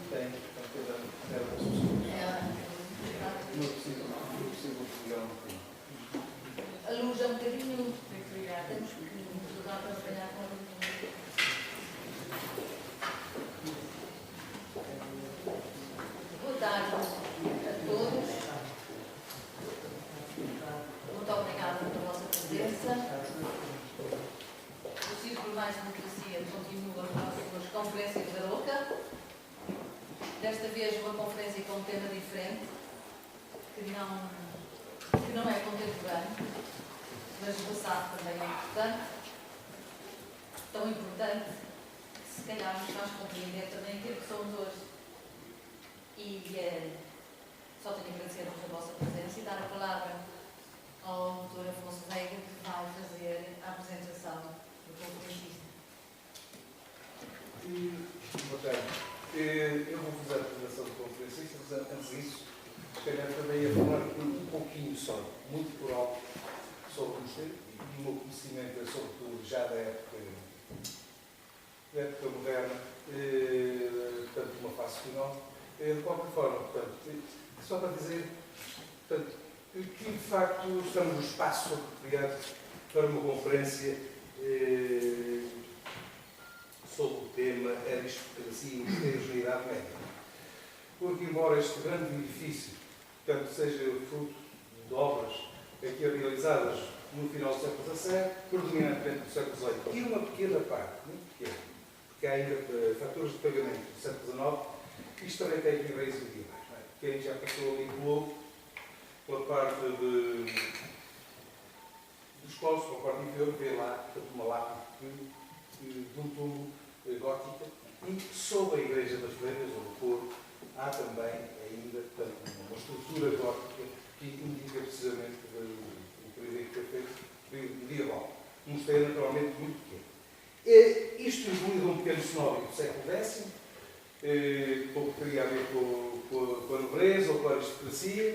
Tem, é das pessoas. Não é possível pegar um pouco. A luz é um bocadinho. Temos que mudar para trabalhar com a luz. Boa tarde a todos. Muito obrigada pela vossa presença. O Círculo Mais Democracia continua com as suas conferências da Roca. Desta vez uma conferência com um tema diferente, que não é contemporâneo, mas o passado também é importante. Tão importante que se calhar nos faz compreender também aquilo que somos hoje. E só tenho a agradecer-vos a vossa presença e dar a palavra ao Dr. Afonso Veiga, que vai fazer a apresentação do conferencista. Boa tarde. Eu vou fazer a apresentação do conferencista, mas antes disso, se calhar também ia falar um pouquinho só, muito por alto, sobre o conceito, e o meu conhecimento é sobretudo já da época moderna, portanto, uma fase final. De qualquer forma, portanto, só para dizer, portanto, que de facto estamos no espaço apropriado para uma conferência sobre o tema aristocracia e heterogeneidade média. Porque, embora este grande edifício, portanto, seja fruto de obras aqui realizadas no final do século XVII, predominantemente do século XVIII, e uma pequena parte, muito pequena, porque há ainda faturas de pagamento do século XIX, isto também tem aqui raízes medievais. Quem já passou ali pela parte dos clóvis, pela parte inferior, vê lá uma lápide de um túmulo gótica, e sob a Igreja das Freiras, ou do Porto, há também ainda portanto, uma estrutura gótica que indica precisamente o período em que foi feito, o período medieval. Um mosteiro naturalmente muito pequeno. Isto incluído um pequeno cenóbio do século X, pouco teria a ver com a nobreza ou com a aristocracia.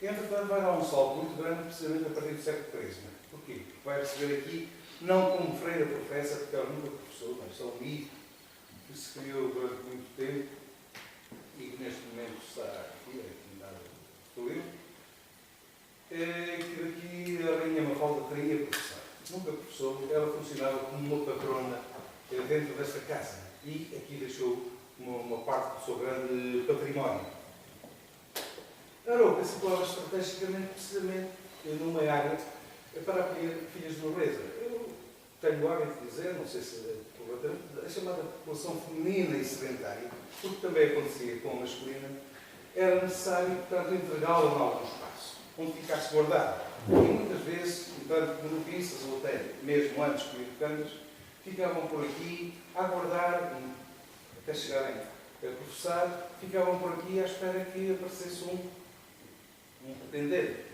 Entretanto, vai dar um salto muito grande, precisamente a partir do século XIII. Porquê? Porque vai receber aqui, não como freira professa, porque ela nunca professou, mas é um mito que se criou durante muito tempo e que neste momento está aqui estou eu, que daqui a Rainha Mafalda teria professado. Nunca professou, ela funcionava como uma patrona dentro desta casa e aqui deixou uma parte do seu grande património. A Arouca situava estrategicamente, precisamente, numa área para acolher filhas de nobreza. Eu tenho o hábito de dizer, não sei se é corretamente, a chamada população feminina e sedentária, porque também acontecia com a masculina, era necessário, portanto, entregá-la em algum espaço, onde ficasse guardada. E muitas vezes, tanto noviças ou até mesmo antes que educandas, ficavam por aqui a aguardar, até chegarem a professar, ficavam por aqui à espera que aparecesse um pretendente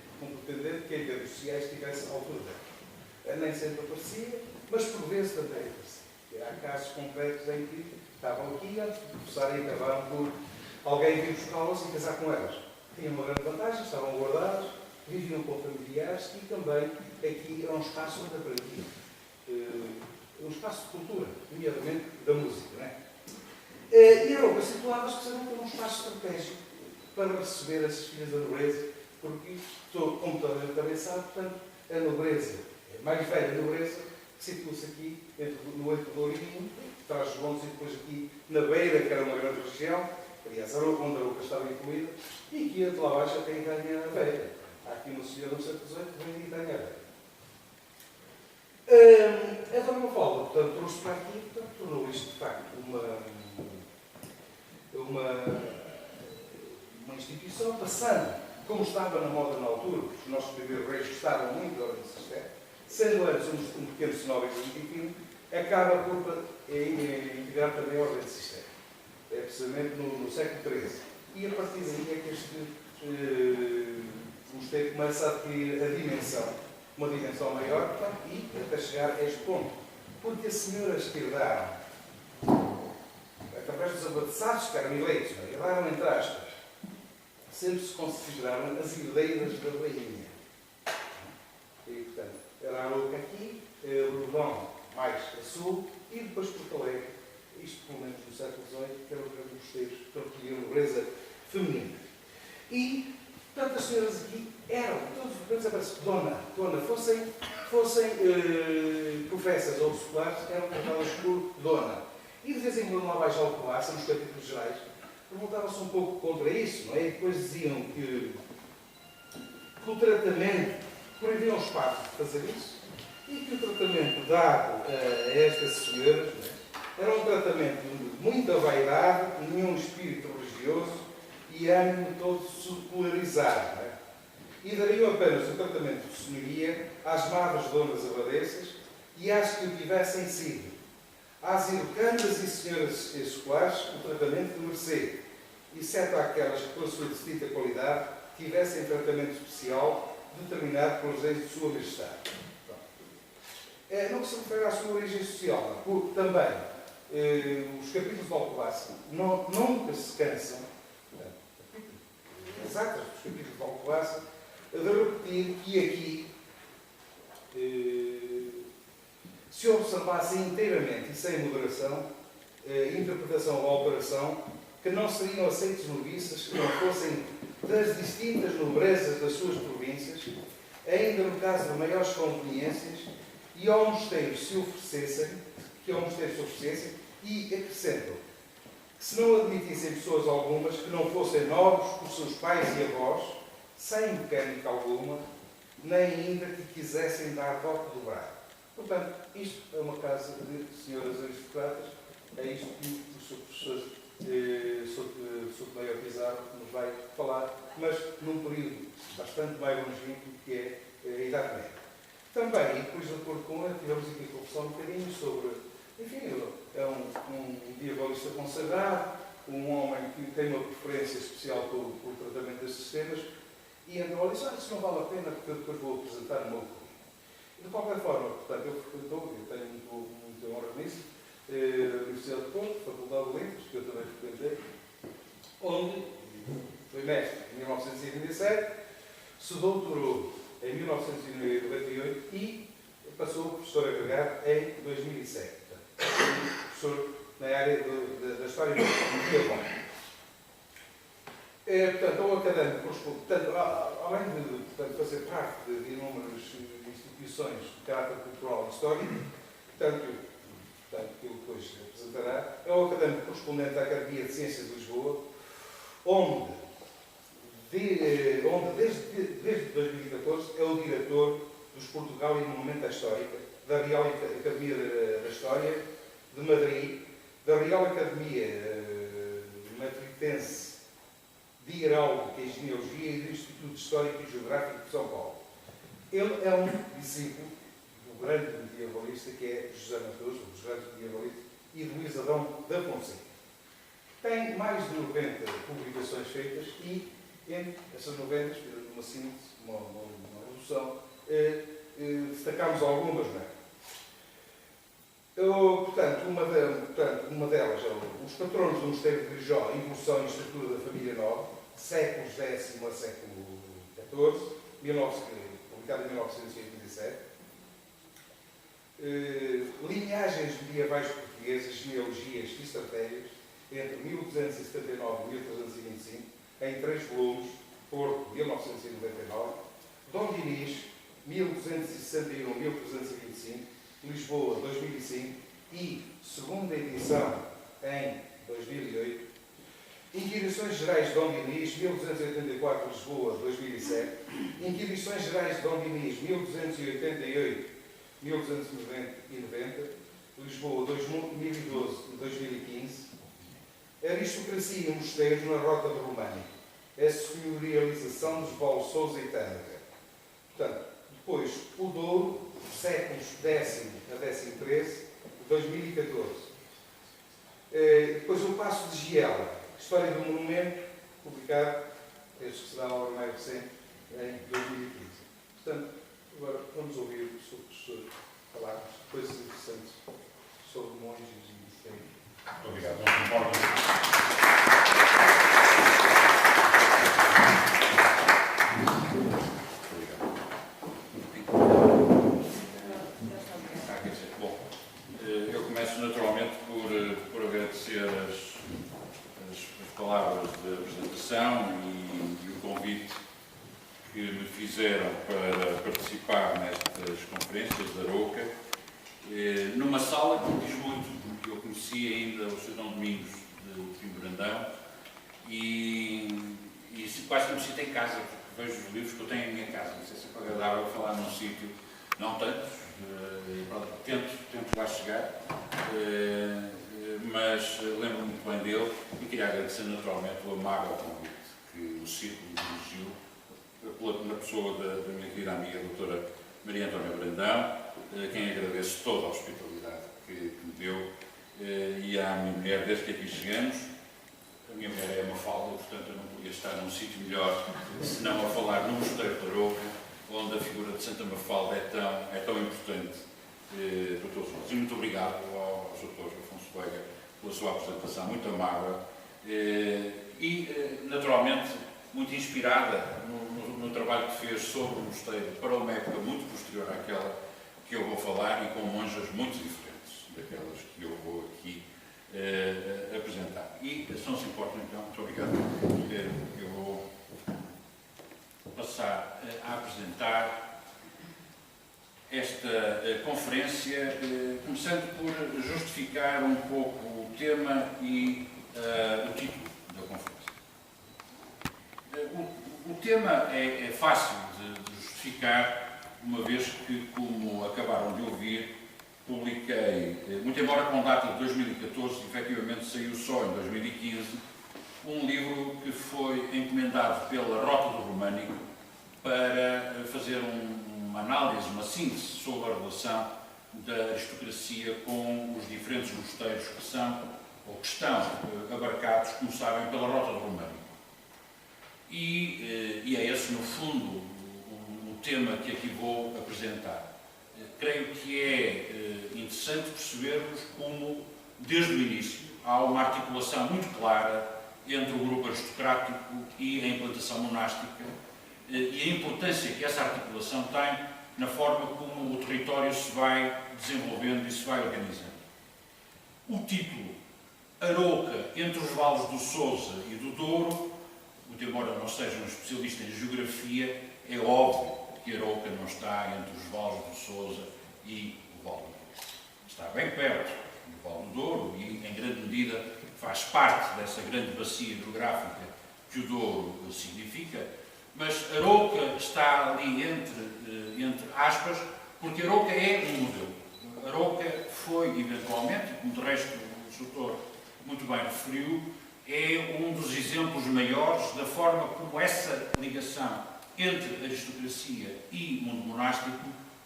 que em termos sociais estivesse à altura dela. Nem sempre aparecia, mas por vezes também aparecia. Há casos concretos em que estavam aqui antes de professarem e acabaram por alguém vir buscá-las e casar com elas. Tinham uma grande vantagem, estavam guardadas, viviam com familiares e também aqui era um espaço onde aprendiam. Um espaço de cultura, nomeadamente da música. Não é? E a Arouca situava-se precisamente num espaço estratégico para receber essas filhas da nobreza, porque, como toda a gente também sabe, portanto, a nobreza, a mais velha nobreza, situa-se aqui no Entre do Lourinho, atrás dos montes, e depois aqui na Beira, que era uma grande região, aliás, onde a Arouca estava incluída, e que de lá abaixo até ganha a Beira. Há aqui uma senhora no século XVIII que vem e ganha a Beira. A Dona Mafalda, portanto, trouxe para aqui, portanto, tornou isto, de facto, uma instituição, passando, como estava na moda na altura, os nossos primeiros reis gostavam muito da ordem de Cister, sendo antes um pequeno cenóbio divino, acaba por integrar também a ordem de Cister. É precisamente no século XIII. E a partir daí é que este mosteiro começa a adquirir a dimensão, uma dimensão maior, portanto, e até chegar a este ponto. Porque as senhoras que herdaram, através dos abadessados que eram eleitos, herdaram entre aspas, sempre se consideraram as herdeiras da rainha. E, portanto, era a Arouca aqui, Levão mais a sul, e depois Porto Alegre, isto pelo menos no século XVIII, que eram grandes mosteiros que recolhiam nobreza feminina. E, portanto, as senhoras aqui eram, todos aparece dona, fossem professas ou seculares, eram tratadas por dona. E de vez em quando lá abaixo ao Alcobaça, nos capítulos gerais, revoltavam-se um pouco contra isso, não é? E depois diziam que o tratamento, proibiam os padres de fazer isso, e que o tratamento dado a estas senhoras, não é? Era um tratamento de muita vaidade, nenhum espírito religioso e ânimo todo secularizado, não é? E dariam apenas o tratamento de senhoria às madres donas abadesas e às que o tivessem sido. Às educandas e senhoras escolares, o tratamento de mercê, exceto àquelas que, pela sua distinta qualidade, tivessem tratamento especial determinado pelas leis de Sua Majestade. No que se refere à sua origem social, também os capítulos de Alcobaça nunca se cansam, exatas dos capítulos de Alcobaça, de repetir que aqui se observasse inteiramente e sem moderação, interpretação ou alteração, que não seriam aceitos noviças que não fossem das distintas nobrezas das suas províncias, ainda no caso de maiores conveniências, e ao mosteiro se oferecessem, e acrescentam que se não admitissem pessoas algumas que não fossem nobres por seus pais e avós, sem mecânica alguma, nem ainda que quisessem dar dote do brado. Portanto, isto é uma casa de senhoras aristocratas, é isto que o Sr. Professor Sotomayor Pizarro nos vai falar, mas num período bastante mais longínquo, que é a Idade Média. Também, e depois de acordo com ele, tivemos aqui a conversar um bocadinho sobre, enfim, é um medievalista consagrado, um homem que tem uma preferência especial pelo tratamento destes temas, e então ele disse, isso não vale a pena, porque eu depois vou apresentar o meu currículo. De qualquer forma, portanto, eu tenho muita honra nisso, a Universidade de Porto, Faculdade de Letras, que eu também frequentei, onde foi mestre em 1927, se doutorou em 1998 e passou a professor agregado em 2007. Professor na área da história medieval. Portanto, o académico, além de fazer parte de inúmeras instituições de caráter cultural e histórico, portanto, que ele depois apresentará, é o académico correspondente à Academia de Ciências de Lisboa, onde desde 2014 é o diretor dos Portugal e Monumenta Histórica, da Real Academia da História de Madrid, da Real Academia Matritense de Heráldica e Genealogia e do Instituto Histórico e Geográfico de São Paulo. Ele é um discípulo do grande medievalista que é José Mateus, um dos grandes medievalistas, e de Luís Adão da Fonseca. Tem mais de 90 publicações feitas e, entre essas 90, uma síntese, uma redução, destacamos algumas, não é? Portanto, uma delas é os patronos do Mosteiro de Grijó, Evolução e Estrutura da Família Nova, séculos X a século XIV, publicado em 1987. Linhagens medievais portuguesas, genealogias e estratégias, entre 1279 e 1325, em 3 volumes, Porto, 1999, Dom Dinis, 1261 a 1325, Lisboa, 2005, e segunda edição, em 2008, Inquirições Gerais de Dom Dinis, 1284, Lisboa, 2007, Inquirições Gerais de Dom Dinis, 1288, 1290 e 90, Lisboa, 2012 e 2015, Aristocracia e Mosteiros na Rota de România, a senhorialização dos Paulo Sousa e Tâmega. Portanto, depois, o Douro, séculos X a XIII, 2014. Depois, o Paço de Giela, História do Monumento, publicado, este que será a obra mais recente, em 2015. Portanto, agora vamos ouvir o Sr. Professor falar coisas interessantes sobre monges e mosteiros. Muito obrigado. Não se importa. Bom, eu começo naturalmente por de apresentação e o convite que me fizeram para participar nestas conferências da Aroca, numa sala que me diz muito, porque eu conheci ainda o Sr. Domingos de Último Brandão e quase que me sinto em casa, porque vejo os livros que eu tenho em minha casa. Não sei se é agradável falar num sítio, não tantos, tento lá chegar, mas lembro-me muito bem dele e queria agradecer naturalmente o amável convite que o Círculo dirigiu na pessoa da minha querida amiga, a doutora Maria Antónia Brandão, a quem agradeço toda a hospitalidade que me deu, e à minha mulher, desde que aqui chegamos. A minha mulher é uma Mafalda, portanto eu não podia estar num sítio melhor senão a falar no Mosteiro de Aroca, onde a figura de Santa Mafalda é tão importante para todos nós. E muito obrigado ao Dr. Afonso Veiga pela sua apresentação, muito amável e, naturalmente, muito inspirada no trabalho que fez sobre o mosteiro para uma época muito posterior àquela que eu vou falar e com monjas muito diferentes daquelas que eu vou aqui apresentar. E, se não se importa, então, muito obrigado. Eu vou passar a apresentar esta conferência, começando por justificar um pouco o tema e o título da conferência. O tema é fácil de justificar, uma vez que, como acabaram de ouvir, publiquei, muito embora com data de 2014, efetivamente saiu só em 2015, um livro que foi encomendado pela Rota do Românico para fazer uma análise, uma síntese sobre a relação da aristocracia com os diferentes mosteiros que são, ou que estão abarcados, como sabem, pela Rota do Românico. E é esse, no fundo, o tema que aqui vou apresentar. Creio que é interessante percebermos como, desde o início, há uma articulação muito clara entre o grupo aristocrático e a implantação monástica e a importância que essa articulação tem na forma como o território se vai desenvolvendo e se vai organizando. O título Aroca entre os vales do Sousa e do Douro, muito embora não seja um especialista em geografia, é óbvio que Aroca não está entre os vales do Sousa e o Vale do Douro. Está bem perto do Vale do Douro e, em grande medida, faz parte dessa grande bacia hidrográfica que o Douro significa, mas Aroca está ali entre aspas, porque Aroca é um modelo. Aroca foi, eventualmente, como de resto o instrutor muito bem referiu, é um dos exemplos maiores da forma como essa ligação entre aristocracia e mundo monástico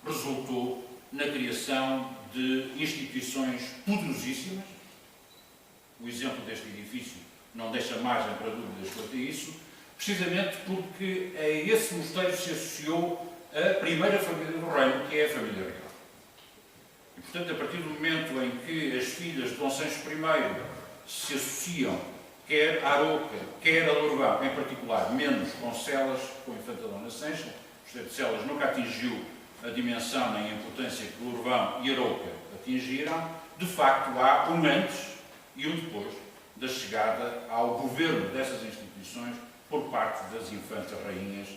resultou na criação de instituições poderosíssimas. O exemplo deste edifício não deixa margem para dúvidas quanto a isso, precisamente porque a esse mosteiro se associou a primeira família do reino, que é a família real. E, portanto, a partir do momento em que as filhas de Dom Sancho I se associam, quer a Aroca, quer a Lourbão, em particular, menos com Celas, com a Infanta Dona Sancha, o mosteiro de Celas nunca atingiu a dimensão nem a importância que Lourbão e Aroca atingiram, de facto há um antes e um depois da chegada ao governo dessas instituições por parte das infantas rainhas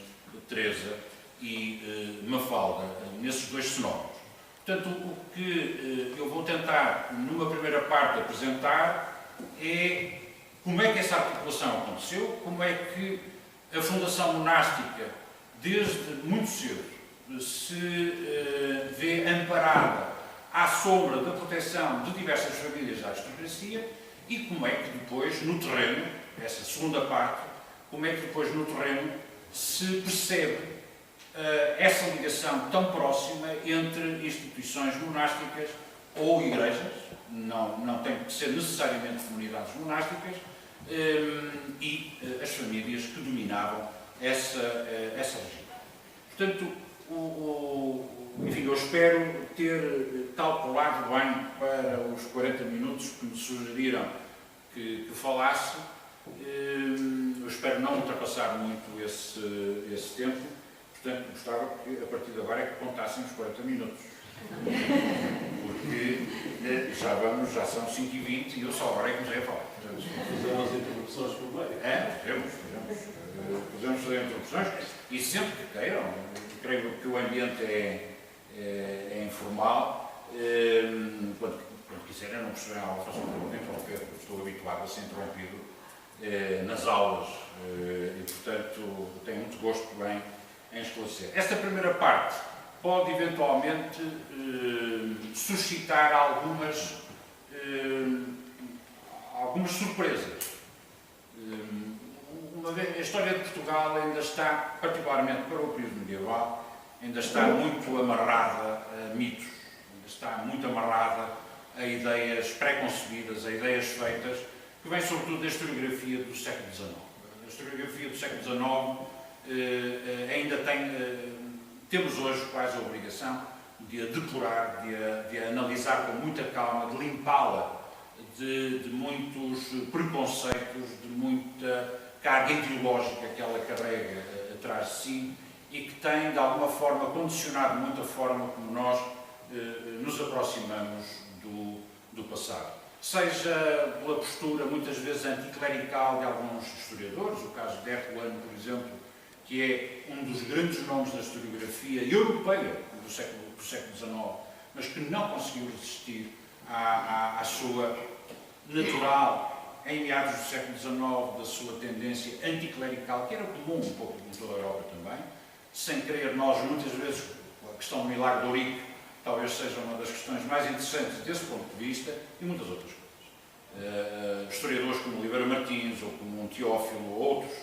Teresa e Mafalda, nesses dois cenóbios. Portanto, o que eu vou tentar, numa primeira parte, apresentar é como é que essa articulação aconteceu, como é que a fundação monástica, desde muito cedo, se vê amparada à sombra da proteção de diversas famílias da aristocracia e como é que depois, no terreno, essa segunda parte, como é que depois no terreno se percebe essa ligação tão próxima entre instituições monásticas ou igrejas, não tem que ser necessariamente comunidades monásticas, e as famílias que dominavam essa região. Portanto, enfim, eu espero ter calculado bem para os 40 minutos que me sugeriram que falasse. Eu espero não ultrapassar muito esse tempo. Portanto, gostava que, a partir de agora, é que contassem os 40 minutos. que já são 5h20 e eu só agora é que comecei a falar. Fizemos as interrupções por meio. Podemos fazer interrupções e sempre que queiram. Creio que o ambiente é informal. Quando quiserem, não perceberem algo, façam pergunta, interromper, porque estou habituado a ser interrompido nas aulas e, portanto, tenho muito gosto em esclarecer. Esta primeira parte pode eventualmente suscitar algumas surpresas. A história de Portugal ainda está, particularmente para o período medieval, ainda está muito amarrada a mitos, ainda está muito amarrada a ideias pré-concebidas, a ideias feitas, que vêm sobretudo da historiografia do século XIX. A historiografia do século XIX ainda temos hoje quase a obrigação de a depurar, de a analisar com muita calma, de limpá-la de muitos preconceitos, de muita carga ideológica que ela carrega atrás de si e que tem, de alguma forma, condicionado muito a forma como nós nos aproximamos do passado. Seja pela postura, muitas vezes, anticlerical de alguns historiadores, o caso de Herculano, por exemplo, que é um dos grandes nomes da historiografia europeia do século XIX, mas que não conseguiu resistir à sua natural, em meados do século XIX, da sua tendência anticlerical, que era comum um pouco em toda a Europa também, sem querer nós, muitas vezes, a questão do milagre de Eurico talvez seja uma das questões mais interessantes desse ponto de vista, e muitas outras coisas. Historiadores como Oliveira Martins, ou como um Teófilo, ou outros,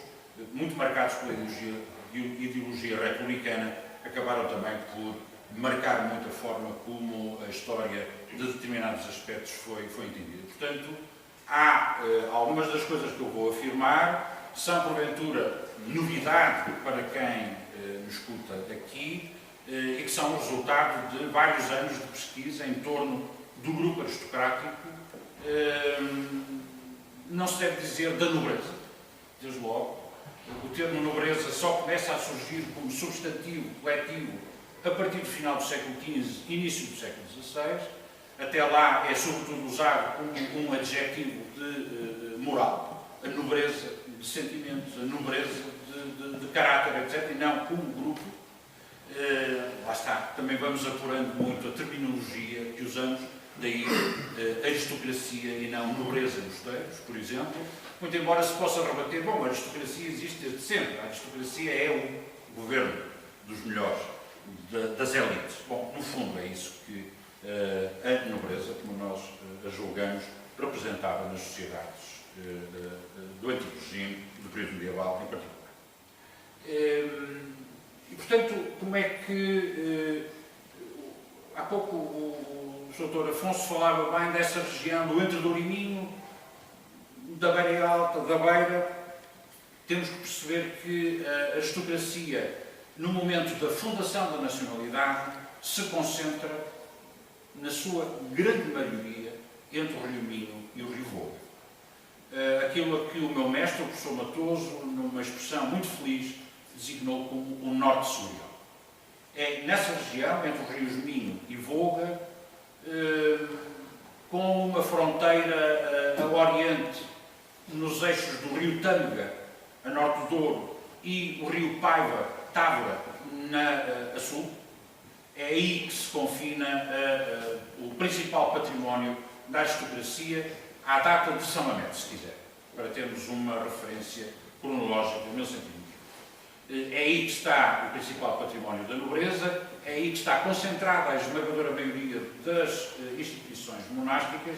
muito marcados pela ideologia republicana, acabaram também por marcar muito a forma como a história de determinados aspectos foi entendida. Portanto, há algumas das coisas que eu vou afirmar, são porventura novidade para quem nos escuta aqui e que são o resultado de vários anos de pesquisa em torno do grupo aristocrático, não se deve dizer da nobreza, desde logo. O termo nobreza só começa a surgir como substantivo coletivo a partir do final do século XV, início do século XVI. Até lá é sobretudo usado como um adjetivo de moral, a nobreza de sentimentos, a nobreza de caráter, etc., e não como grupo. Lá está, também vamos apurando muito a terminologia que usamos, daí aristocracia e não nobreza nos textos, por exemplo, muito embora se possa rebater, bom, a aristocracia existe desde sempre, a aristocracia é o governo dos melhores, das élites. Bom, no fundo é isso que a nobreza, como nós a julgamos, representava nas sociedades do antigo regime, do período medieval em particular. E, portanto, como é que há pouco o Dr. Afonso falava bem dessa região do Entredouro e Minho, da Beira Alta, da Beira. Temos que perceber que a aristocracia, no momento da fundação da nacionalidade, se concentra, na sua grande maioria, entre o Rio Minho e o Rio Voga. Aquilo a que o meu mestre, o professor Matoso, numa expressão muito feliz, designou como o Norte Sorial. É nessa região, entre os rios Minho e Voga, com uma fronteira a oriente, nos eixos do rio Tâmega, a norte do Douro, e o rio Paiva, Távora, a sul. É aí que se confina o principal património da aristocracia, à data de São Mamede, se quiser, para termos uma referência cronológica no meu sentido. É aí que está o principal património da nobreza, é aí que está concentrada a esmagadora maioria das instituições monásticas,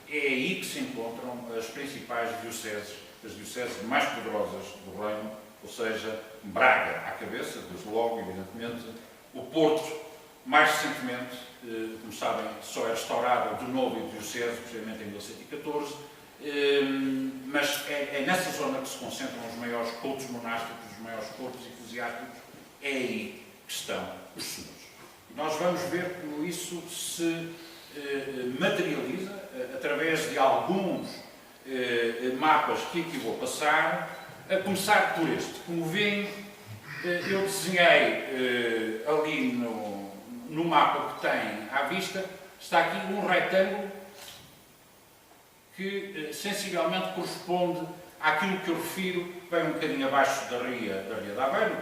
é aí que se encontram as principais dioceses, as dioceses mais poderosas do reino, ou seja, Braga à cabeça, desde logo, evidentemente, o Porto, mais recentemente, como sabem, só é restaurada de novo em diocese, precisamente em 1114, mas é nessa zona que se concentram os maiores cultos monásticos, os maiores cultos eclesiásticos, é aí que estão os senhores. Nós vamos ver como isso se materializa através de alguns mapas que aqui vou passar, a começar por este. Como veem, eu desenhei ali no mapa que tem à vista, está aqui um retângulo que sensivelmente corresponde àquilo que eu refiro, bem um bocadinho abaixo da Ria de Aveiro,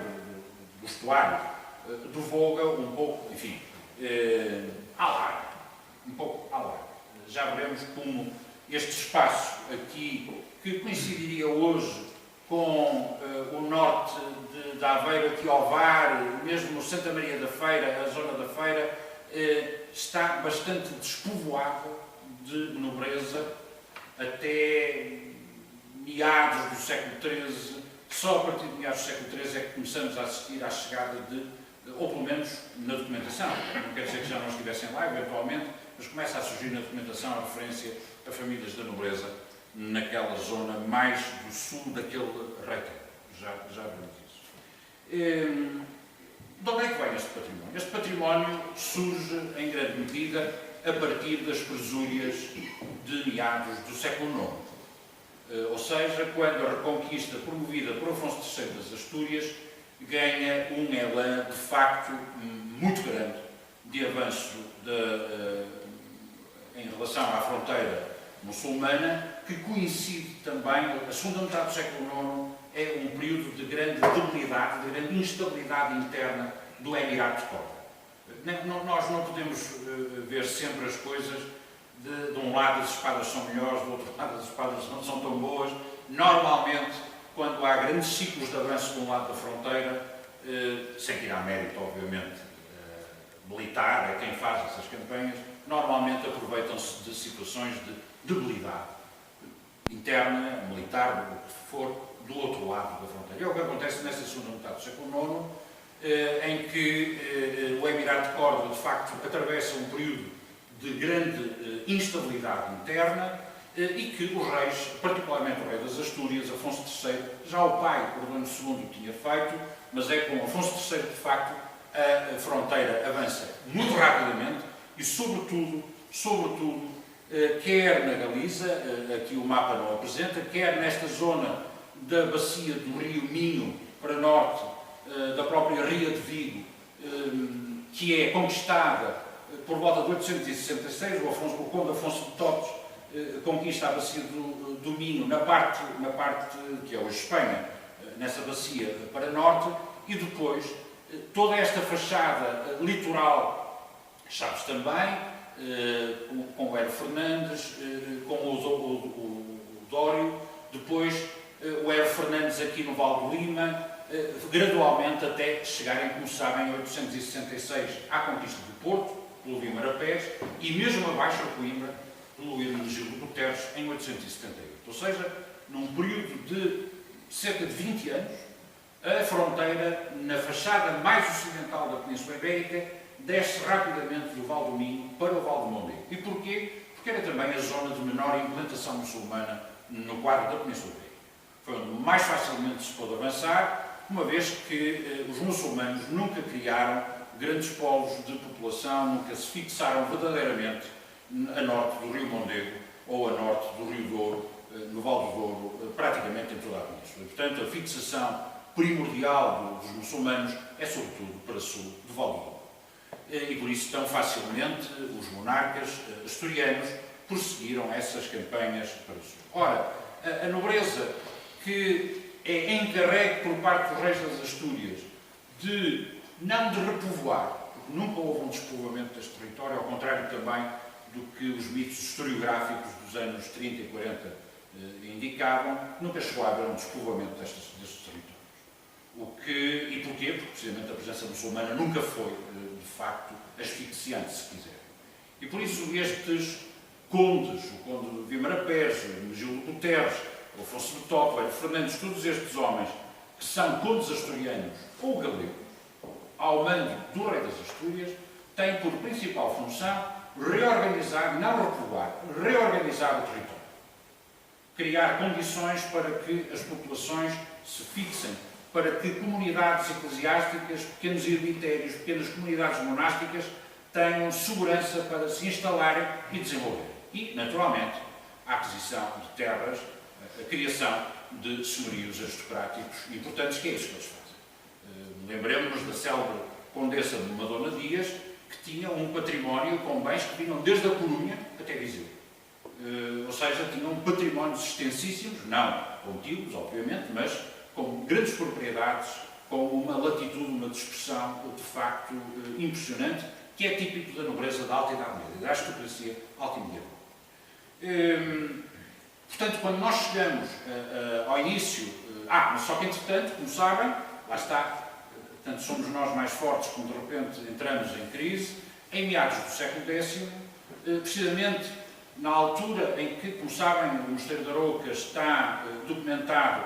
do estuário, do Voga, um pouco, enfim, à larga, um pouco à larga. Já veremos como este espaço aqui, que coincidiria hoje com o norte de Aveiro, aqui ao Var, mesmo Santa Maria da Feira, a zona da Feira, está bastante despovoado de nobreza até meados do século XIII. Só a partir de meados do século XIII é que começamos a assistir à chegada de, ou pelo menos na documentação, não quer dizer que já não estivessem lá eventualmente, mas começa a surgir na documentação a referência a famílias da nobreza naquela zona mais do sul daquele retângulo. Já vimos isso. De onde é que vem este património? Este património surge, em grande medida, a partir das presúrias de meados do século IX. Ou seja, quando a Reconquista, promovida por Afonso III das Astúrias, ganha um elan, de facto, muito grande de avanço em relação à fronteira muçulmana, que coincide também, a segunda metade do século IX é um período de grande debilidade, de grande instabilidade interna do Emirato de Córdoba. Nós não podemos ver sempre as coisas de um lado as espadas são melhores, do outro lado as espadas não são tão boas. Normalmente, quando há grandes ciclos de avanço de um lado da fronteira, sem tirar mérito, obviamente, militar, é quem faz essas campanhas, normalmente aproveitam-se de situações de debilidade interna, militar, o que for, do outro lado da fronteira. É o que acontece nesta segunda metade do século IX, em que o Emirato de Córdoba, de facto, atravessa um período de grande instabilidade interna e que os reis, particularmente o rei das Astúrias, Afonso III, já o pai, Orlando II, tinha feito, mas é com Afonso III, de facto, a fronteira avança muito rapidamente e, sobretudo, quer na Galiza, aqui o mapa não apresenta, quer nesta zona da bacia do rio Minho, para norte, da própria Ria de Vigo, que é conquistada por volta de 866, o conde Afonso de Totos conquista a bacia do Minho, na parte que é hoje Espanha, nessa bacia para norte, e depois toda esta fachada litoral, Chaves também, com o Hélio Fernandes, com o Dório, depois o Hélio Fernandes aqui no Val do Lima, gradualmente até chegarem, como sabem, em 866 à conquista do Porto, pelo Guimarães Pés, e mesmo abaixo a Coimbra, pelo Hermenegildo Guterres, em 878. Ou seja, num período de cerca de 20 anos, a fronteira, na fachada mais ocidental da Península Ibérica, desce rapidamente do Val do Minho para o Val do Mondego. E porquê? Porque era também a zona de menor implantação muçulmana no quadro da Península Ibérica. Foi onde mais facilmente se pôde avançar, uma vez que os muçulmanos nunca criaram grandes polos de população, nunca se fixaram verdadeiramente a norte do Rio Mondego ou a norte do Rio Douro, no Val do Douro, praticamente em toda a Península. E, portanto, a fixação primordial dos muçulmanos é, sobretudo, para sul do Val do Douro. E por isso, tão facilmente, os monarcas asturianos prosseguiram essas campanhas para o sul. Ora, a nobreza que é encarregue por parte dos reis das Astúrias não de repovoar, porque nunca houve um despovoamento deste território, ao contrário também do que os mitos historiográficos dos anos 30 e 40 indicavam, nunca chegou a haver um despovoamento destes territórios. E porquê? Porque precisamente a presença muçulmana nunca foi, de facto, asfixiante, se quiser. E por isso estes condes, o conde de Guimarães Pés, o Hermenegildo Guterres, o Afonso de Topo, o Hélio Fernandes, todos estes homens que são condes asturianos ou galegos, ao mando do rei das Astúrias, têm por principal função reorganizar, não repovoar, reorganizar o território. Criar condições para que as populações se fixem, para que comunidades eclesiásticas, pequenos ermitérios, pequenas comunidades monásticas tenham segurança para se instalarem e desenvolverem. E, naturalmente, a aquisição de terras, a criação de senhorios aristocráticos importantes, que é isso que eles fazem. Lembremos-nos da célebre condessa de Madonna Dias, que tinha um património com bens que vinham desde a Corunha até Viseu. Ou seja, tinham patrimónios extensíssimos, não contíguos, obviamente, mas com grandes propriedades, com uma latitude, uma dispersão de facto impressionante, que é típico da nobreza da alta Idade Média, da aristocracia alta medieval. Portanto, quando nós chegamos ao início, mas só que entretanto, como sabem, lá está, portanto, somos nós mais fortes quando de repente entramos em crise, em meados do século X, precisamente na altura em que, como sabem, o Mosteiro de Arouca está documentado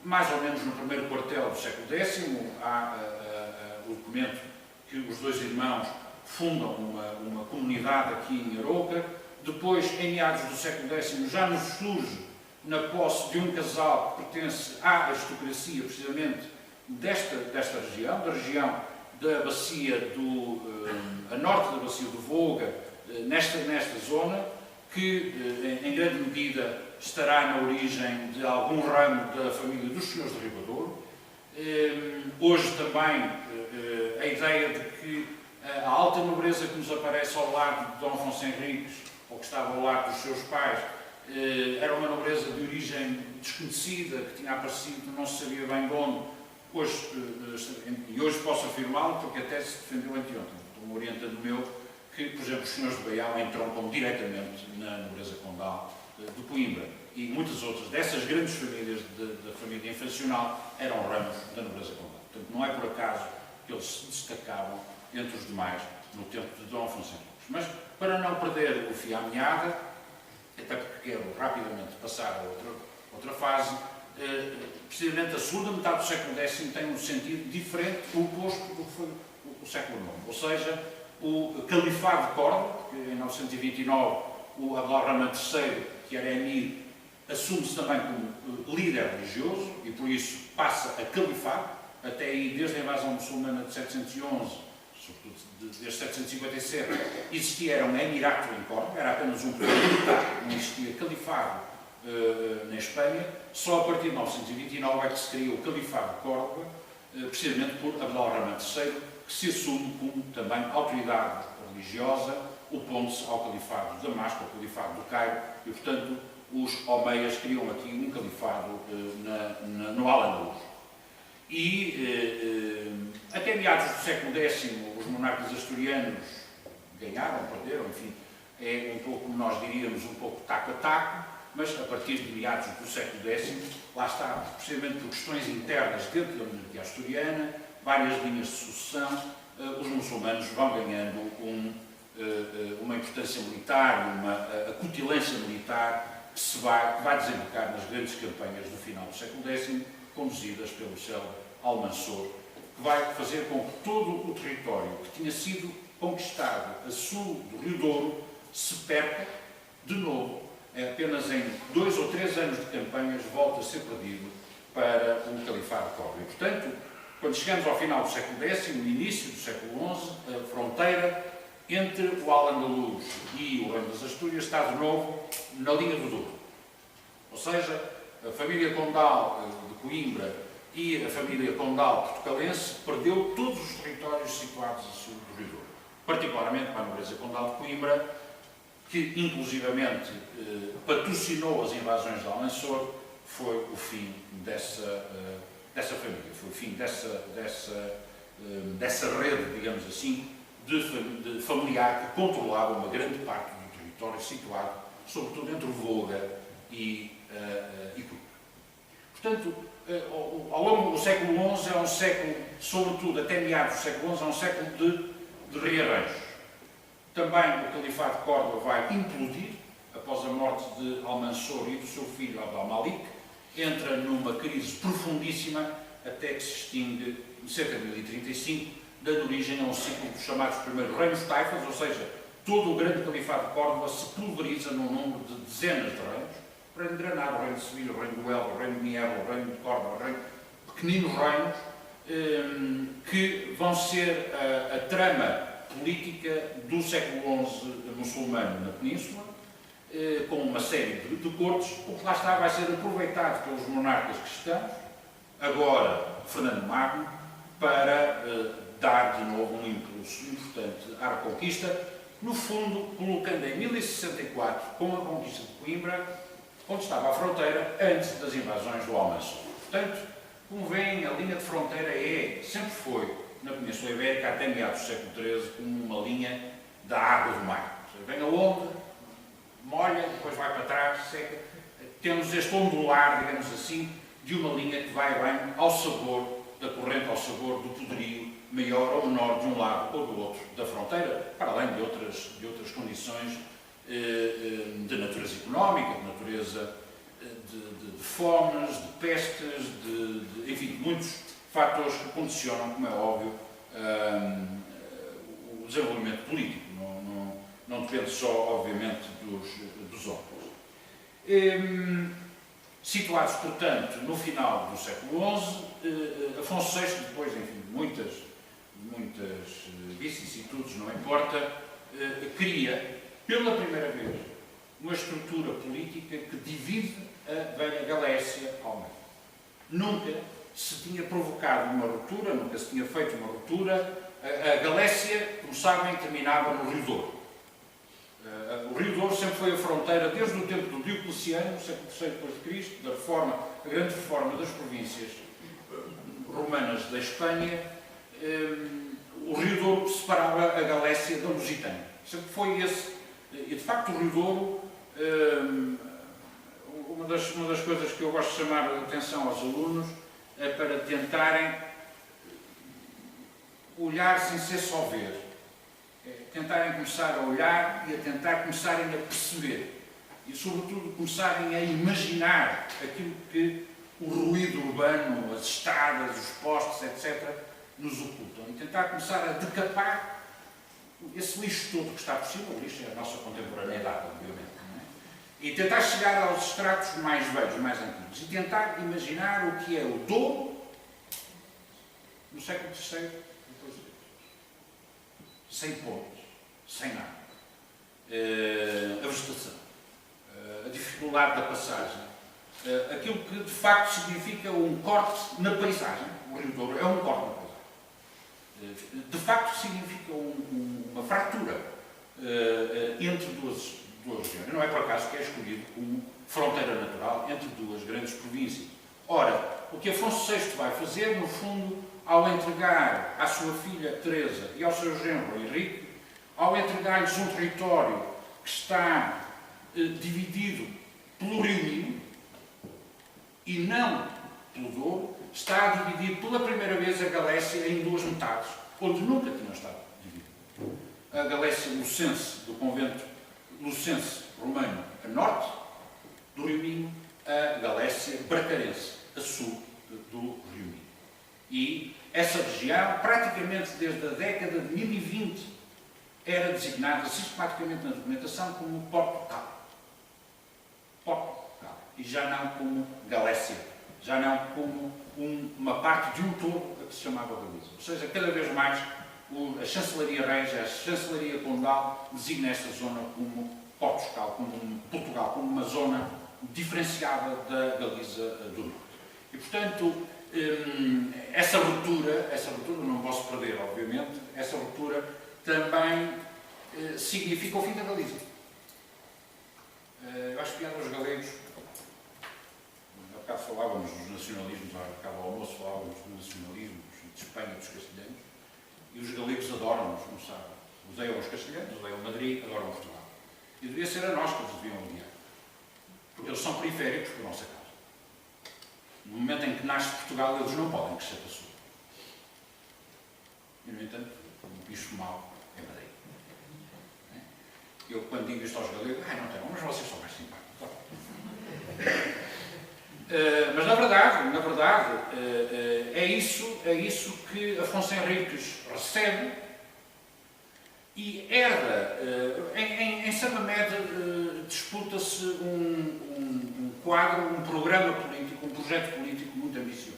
mais ou menos no primeiro quartel do século X, há o documento que os dois irmãos fundam uma comunidade aqui em Arouca. Depois, em meados do século X, já nos surge na posse de um casal que pertence à aristocracia, precisamente desta região, da região da bacia a norte da bacia do Volga, nesta zona, que em grande medida estará na origem de algum ramo da família dos senhores de Ribadouro. Hoje também a ideia de que a alta nobreza que nos aparece ao lado de Dom Afonso Henriques, ou que estava ao lado dos seus pais, era uma nobreza de origem desconhecida, que tinha aparecido, não se sabia bem de onde. Hoje posso afirmá-lo, porque até se defendeu anteontem. Um orientando meu, que, por exemplo, os senhores de Baião entroncam diretamente na nobreza condal de Coimbra. E muitas outras dessas grandes famílias da família infracional eram ramos da nobreza condal. Portanto, não é por acaso que eles se destacavam entre os demais no tempo de Dom Afonso Henriques. Mas, para não perder o fio à meada, até porque quero rapidamente passar a outra fase, precisamente a segunda metade do século X tem um sentido diferente, oposto do que foi o século IX. Ou seja, o Califado de Córdoba, que em 929 o Abdalrahman III, que era emir, assume-se também como líder religioso e por isso passa a califado, até aí desde a invasão muçulmana de 711, sobretudo desde 757, era um emirato em Córdoba, era apenas um poder militar, não existia califado na Espanha. Só a partir de 929 é que se cria o Califado de Córdoba, precisamente por Abdalrahman III, que se assume como também autoridade religiosa, opondo-se ao Califado de Damasco, ao Califado do Cairo, e portanto os Omeias criam aqui um califado no Al-Andalus. E até meados do século X, os monarcas asturianos ganharam, perderam, enfim, é um pouco, nós diríamos, um pouco taco a taco, mas a partir de meados do século X, lá está, precisamente por questões internas dentro da monarquia asturiana, várias linhas de sucessão, os muçulmanos vão ganhando uma importância militar, uma acutilância militar que vai desembocar nas grandes campanhas do final do século X, conduzidas pelo célebre Almansor, que vai fazer com que todo o território que tinha sido conquistado a sul do Rio Douro se perca de novo. Apenas em 2 ou 3 anos de campanhas volta a ser perdido para o Califado de Córdoba. E, portanto, quando chegamos ao final do século X, no início do século XI, a fronteira entre o Al-Andalus e o Reino das Astúrias está de novo na linha do Douro. Ou seja, a família condal de Coimbra e a família condal portucalense perdeu todos os territórios situados a sul do Rio Douro, particularmente para a nobreza condal de Coimbra, que inclusivamente patrocinou as invasões de Almansor. Foi o fim dessa família, foi o fim dessa rede, digamos assim, de familiar que controlava uma grande parte do território situado, sobretudo entre o Volga e Coimbra. Portanto, ao longo do século XI é um século, sobretudo até meados do século XI, é um século de rearranjos. Também o Califado de Córdoba vai implodir, após a morte de Almansor e do seu filho Abdal-Malik, entra numa crise profundíssima até que se extingue, cerca de 1035, dando origem a um ciclo dos chamados primeiros reinos taifas, ou seja, todo o grande Califado de Córdoba se pulveriza num número de dezenas de reinos, o reino de Granada, o reino de Sevilha, o reino do Elba, o reino de Niebla, o reino de Córdoba, o reino, pequeninos reinos, que vão ser a trama política do século XI muçulmano na Península, com uma série de cortes, o que lá está vai ser aproveitado pelos monarcas cristãos, agora Fernando Magno, para dar de novo um impulso importante à Reconquista, no fundo colocando em 1064, com a conquista de Coimbra, onde estava a fronteira antes das invasões do Almanzor. Portanto, como veem, a linha de fronteira sempre foi, na Península Ibérica, até meados do século XIII, como uma linha da água do mar. Ou seja, vem a onda, molha, depois vai para trás, seca. Temos este ondular, digamos assim, de uma linha que vai bem ao sabor da corrente, ao sabor do poderio maior ou menor de um lado ou do outro da fronteira, para além de outras condições de natureza económica, de natureza de fomes, de pestes, enfim, de muitos fatores que condicionam, como é óbvio, o desenvolvimento político. Não depende só, obviamente, dos homens. Situados, portanto, no final do século XI, Afonso VI, depois, enfim, muitas vicissitudes, não importa, cria, pela primeira vez, uma estrutura política que divide a velha Galécia ao meio. Nunca se tinha provocado uma ruptura, nunca se tinha feito uma ruptura. A Galécia, como sabem, terminava no Rio Douro. O Rio Douro sempre foi a fronteira, desde o tempo do Diocleciano, no século III d.C., da reforma, a grande reforma das províncias romanas da Espanha. O Rio Douro separava a Galécia da Lusitânia. Sempre foi esse. E, de facto, o Rio Douro, uma das coisas que eu gosto de chamar a atenção aos alunos é para tentarem olhar sem ser só ver. Tentarem começar a olhar e a tentar começarem a perceber. E, sobretudo, começarem a imaginar aquilo que o ruído urbano, as estradas, os postes, etc., nos ocultam. E tentar começar a decapar esse lixo todo que está por cima. O lixo é a nossa contemporaneidade, obviamente. Não é? E tentar chegar aos estratos mais velhos, mais antigos. E tentar imaginar o que é o Douro no século III depois de Cristo. Sem pontes, sem nada. A vegetação, a dificuldade da passagem, aquilo que de facto significa um corte na paisagem. O Rio Douro é um corte na paisagem. De facto significa uma fratura entre duas regiões. Não é por acaso que é escolhido como fronteira natural entre duas grandes províncias. Ora, o que Afonso VI vai fazer, no fundo, ao entregar à sua filha Teresa e ao seu genro Henrique, ao entregar-lhes um território que está dividido pelo Rio Minho e não pelo Douro, está a dividir pela primeira vez a Galécia em duas metades, onde nunca tinham estado divididos. A Galécia lucense, do convento lucense romano a norte do Rio Minho, a Galécia bracarense a sul do Rio Minho. E essa região, praticamente desde a década de 1020, era designada sistematicamente na documentação como Portugal. Portugal. E já não como Galécia. Já não como uma parte de um todo a que se chamava Galiza. Ou seja, cada vez mais a Chancelaria Regia, a Chancelaria Condal, designa esta zona como Portugal, como uma zona diferenciada da Galiza do Norte. E, portanto, essa ruptura não posso perder, obviamente, essa ruptura também significa o fim da Galiza. Eu acho piada aos galegos. Há bocado falávamos dos nacionalismos, há bocado ao almoço falávamos dos nacionalismos de Espanha e dos castelhanos, e os galegos adoram-nos, como sabem. Odeiam os castelhanos, odeiam Madrid, adoram Portugal. E devia ser a nós que eles deviam odiar. Porque eles são periféricos por nossa causa. No momento em que nasce Portugal, eles não podem crescer para sul. E, no entanto, um bicho mau é Madrid. Eu, quando digo isto aos galegos, não tem, mas vocês são mais simpáticos. Mas, na verdade, é isso que Afonso Henriques recebe e herda. Em São Mamede disputa-se um quadro, um programa político, um projeto político muito ambicioso.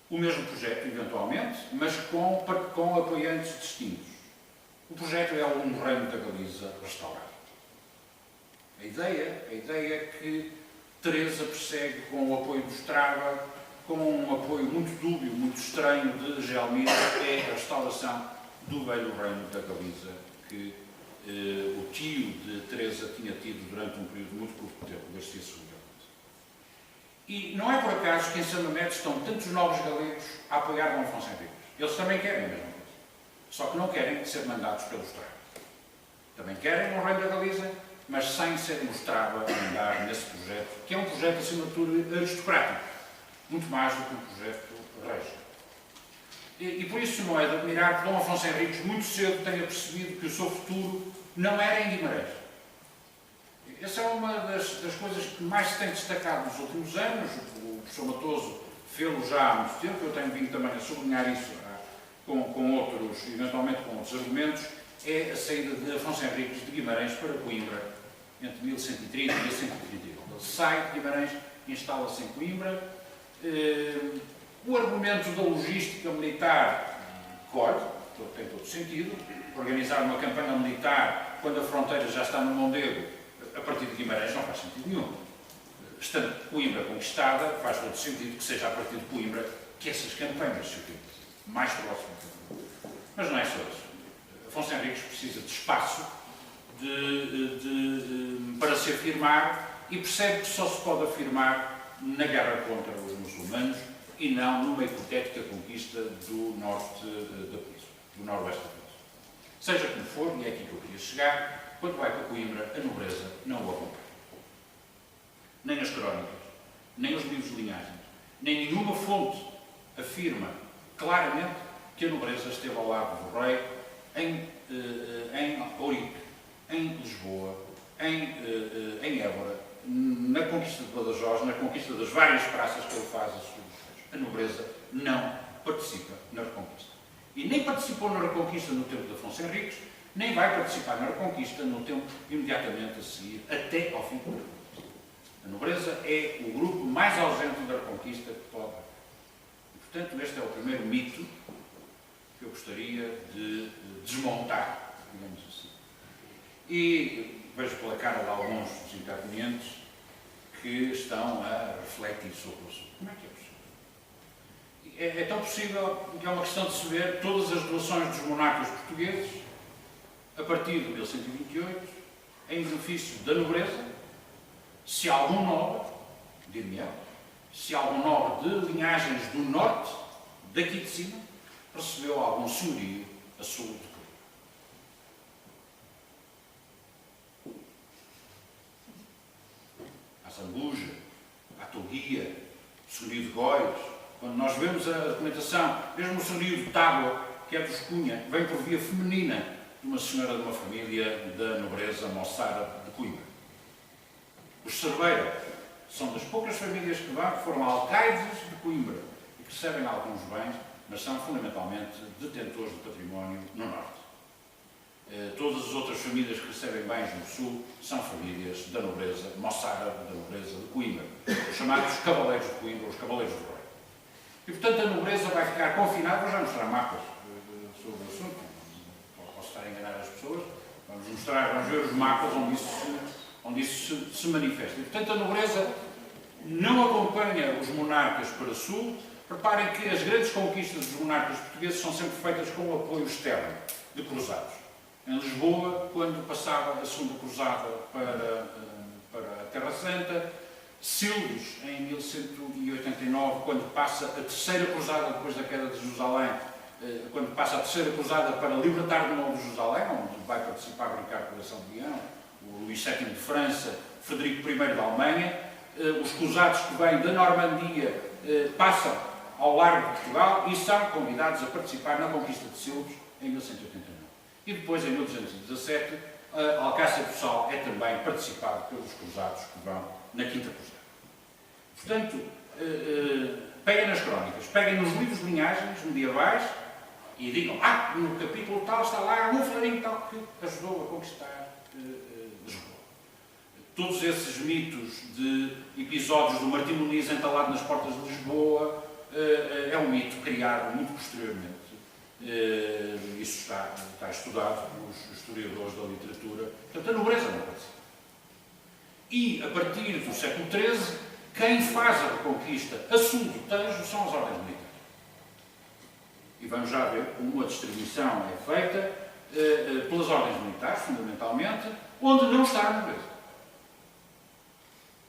O mesmo projeto, eventualmente, mas com apoiantes distintos. O projeto é um reino da Galiza restaurado. A ideia que Teresa persegue com o apoio do Estrada, com um apoio muito dúbio, muito estranho de Gelmiro, é a restauração do velho reino da Galiza, que o tio de Teresa tinha tido durante um período muito curto de tempo, Garcia II. E não é por acaso que em São Mamede estão tantos novos galegos a apoiar Dom Afonso Henriques. Eles também querem a mesma coisa. Só que não querem ser mandados pelos trapos. Também querem um reino da Galiza, mas sem ser mostrado a andar nesse projeto, que é um projeto, acima de tudo, aristocrático. Muito mais do que um projeto régio. E por isso não é de admirar que Dom Afonso Henriques muito cedo tenha percebido que o seu futuro não era em Guimarães. Essa é uma das coisas que mais se tem destacado nos últimos anos. O professor Matoso fê-lo já há muito tempo, eu tenho vindo também a sublinhar isso com outros, eventualmente com outros argumentos, é a saída de Afonso Henriques de Guimarães para Coimbra, entre 1130 e 1131. Ele sai de Guimarães, instala-se em Coimbra. O argumento da logística militar corre, tem todo sentido. Organizar uma campanha militar quando a fronteira já está no Mondego, a partir de Guimarães, não faz sentido nenhum. Estando Coimbra conquistada, faz todo sentido que seja a partir de Coimbra que essas campanhas se utilizem, mais próximas. Mas não é só isso. Afonso Henriques precisa de espaço para se afirmar e percebe que só se pode afirmar na guerra contra os muçulmanos e não numa hipotética conquista do norte da Península, do noroeste da Península. Seja como for, e é aqui que eu queria chegar, quando vai para Coimbra, a nobreza não o acompanha. Nem as crónicas, nem os livros de linhagens, nem nenhuma fonte afirma claramente que a nobreza esteve ao lado do rei em Ourique, em Lisboa, em Évora, na conquista de Badajoz, na conquista das várias praças que ele faz a sul. A nobreza não participa na Reconquista. E nem participou na Reconquista no tempo de Afonso Henriques, nem vai participar na Reconquista no tempo imediatamente a seguir, até ao fim da Reconquista. A nobreza é o grupo mais ausente da Reconquista que pode haver. E, portanto, este é o primeiro mito que eu gostaria de desmontar, digamos assim. E vejo pela cara de alguns dos intervenientes que estão a refletir sobre o assunto. Como é que é possível? É tão possível que é uma questão de se ver todas as doações dos monarcas portugueses, a partir de 1128, em benefício da nobreza, se algum nobre, dir-me-ão, se algum nobre de linhagens do norte, daqui de cima, recebeu algum senhorio a sul de Coimbra. A Zambuja, a Toguia, o senhorio de Góis. Quando nós vemos a documentação, mesmo o senhorio de Tábua, que é dos Cunha, vem por via feminina de uma senhora de uma família da nobreza moçara de Coimbra. Os Cerveira são das poucas famílias que foram alcaides de Coimbra e que recebem alguns bens, mas são fundamentalmente detentores de património no norte. Todas as outras famílias que recebem bens no sul são famílias da nobreza moçara, da nobreza de Coimbra, os chamados cavaleiros de Coimbra, os cavaleiros do rei. E, portanto, a nobreza vai ficar confinada. Vou já mostrar mapas sobre o assunto, não posso estar a enganar as pessoas. Vamos ver os mapas onde isso se manifesta. E, portanto, a nobreza não acompanha os monarcas para sul. Reparem que as grandes conquistas dos monarcas portugueses são sempre feitas com o apoio externo de cruzados. Em Lisboa, quando passava a segunda cruzada para a Terra Santa, Silves, em 1189, quando passa a terceira cruzada depois da queda de Jerusalém, quando passa a terceira cruzada para libertar de novo Jerusalém, onde vai participar Ricardo Coração de Leão, o Luís VII de França, Frederico I de Alemanha, os cruzados que vêm da Normandia passam ao largo de Portugal e são convidados a participar na conquista de Silves em 1189. E depois, em 1217, Alcácer do Sal é também participado pelos cruzados que vão na Quinta Cruzada. Portanto, peguem nas crónicas, peguem nos livros de linhagens medievais e digam, no capítulo tal está lá um fulaninho tal que ajudou a conquistar Lisboa. Todos esses mitos de episódios do Martim Muniz entalado nas portas de Lisboa é um mito criado muito posteriormente. Isso está estudado pelos historiadores da literatura. Portanto, a nobreza não participa. E, a partir do século XIII, Quem faz a reconquista a sul do Tejo são as ordens militares. E vamos já ver como a distribuição é feita pelas ordens militares, fundamentalmente, onde não está a nobreza.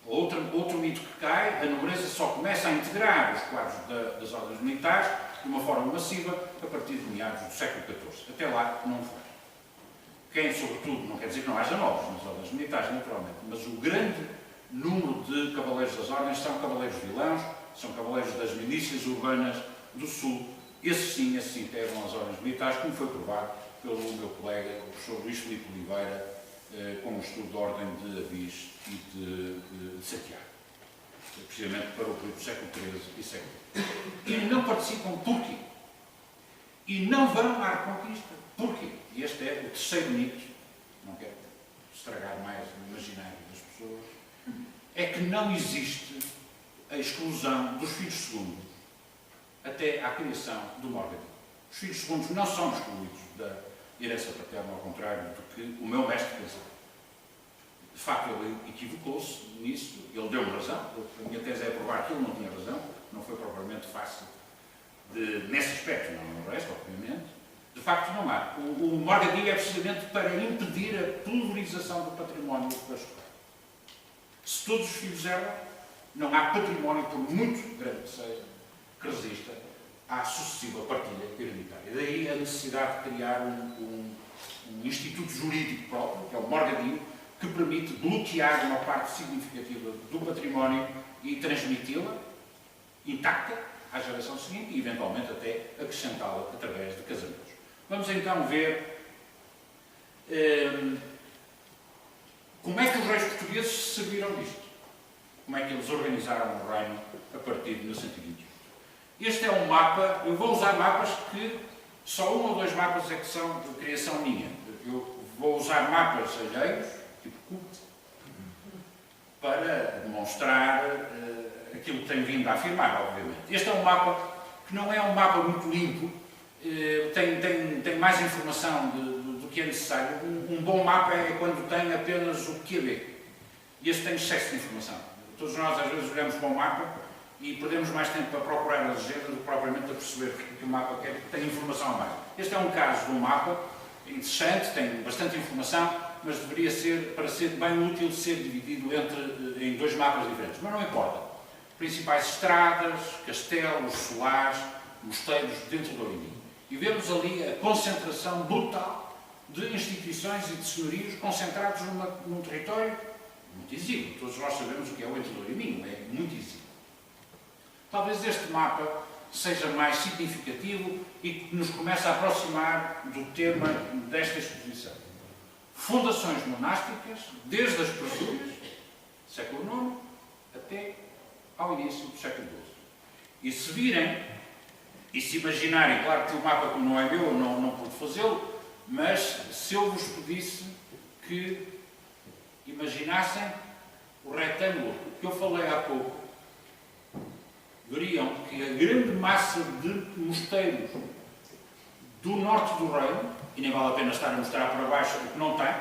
Outro mito que cai, a nobreza só começa a integrar os quadros das ordens militares de uma forma massiva a partir de meados do século XIV. Até lá não foi. Quem, sobretudo, não quer dizer que não haja novos nas ordens militares, naturalmente, mas o grande número de cavaleiros das ordens são cavaleiros vilãos, são cavaleiros das milícias urbanas do Sul. Esses sim integram as ordens militares, como foi provado pelo meu colega, o professor Luís Filipe Oliveira, com o estudo da Ordem de Avis e de Santiago, precisamente para o período do século XIII e século XIV. E não participam porquê? E não vão à reconquista. Porquê? E este é o terceiro mito, não quero estragar mais o imaginário das pessoas, é que não existe a exclusão dos filhos segundos até à criação do Morgadinho. Os filhos segundos não são excluídos da herança paterna, ao contrário do que o meu mestre pensava. De facto, ele equivocou-se nisso, ele deu-me razão. A minha tese é provar que ele não tinha razão, não foi propriamente fácil nesse aspecto, não no resto, obviamente. De facto, não há. O Morgadinho é precisamente para impedir a pulverização do património pastoral. Se todos os filhos eram, não há património, por muito grande que seja, que resista à sucessiva partilha hereditária. Daí a necessidade de criar um instituto jurídico próprio, que é o Morgadinho, que permite bloquear uma parte significativa do património e transmiti-la intacta à geração seguinte e, eventualmente, até acrescentá-la através de casamentos. Vamos então ver como é que os reis portugueses se serviram disto. Como é que eles organizaram o reino a partir de 1928. Este é um mapa, eu vou usar mapas que só um ou dois mapas é que são de criação minha. Eu vou usar mapas alheios, tipo CUT, para demonstrar aquilo que tenho vindo a afirmar, obviamente. Este é um mapa que não é um mapa muito limpo, tem mais informação do que é necessário. Um bom mapa é quando tem apenas o QB. E este tem excesso de informação. Todos nós, às vezes, olhamos para um mapa e perdemos mais tempo a procurar a legenda do que propriamente a perceber o que o mapa quer, que tem informação a mais. Este é um caso de um mapa interessante, tem bastante informação, mas deveria ser, para ser bem útil, ser dividido em dois mapas diferentes. Mas não importa. Principais estradas, castelos, solares, mosteiros dentro do Ourininho. E vemos ali a concentração brutal de instituições e de senhorios concentrados num território muito exíguo. Todos nós sabemos o que é o Ente do Ourininho, é muito exíguo. Talvez este mapa seja mais significativo e que nos comece a aproximar do tema desta exposição. Fundações monásticas, desde as presúrias, século IX, até ao início do século XII. E se virem, e se imaginarem, claro que o mapa, como não é meu, eu não pude fazê-lo, mas se eu vos pedisse que imaginassem o retângulo que eu falei há pouco, veriam que a grande massa de mosteiros do norte do reino, e nem vale a pena estar a mostrar para baixo o que não tem,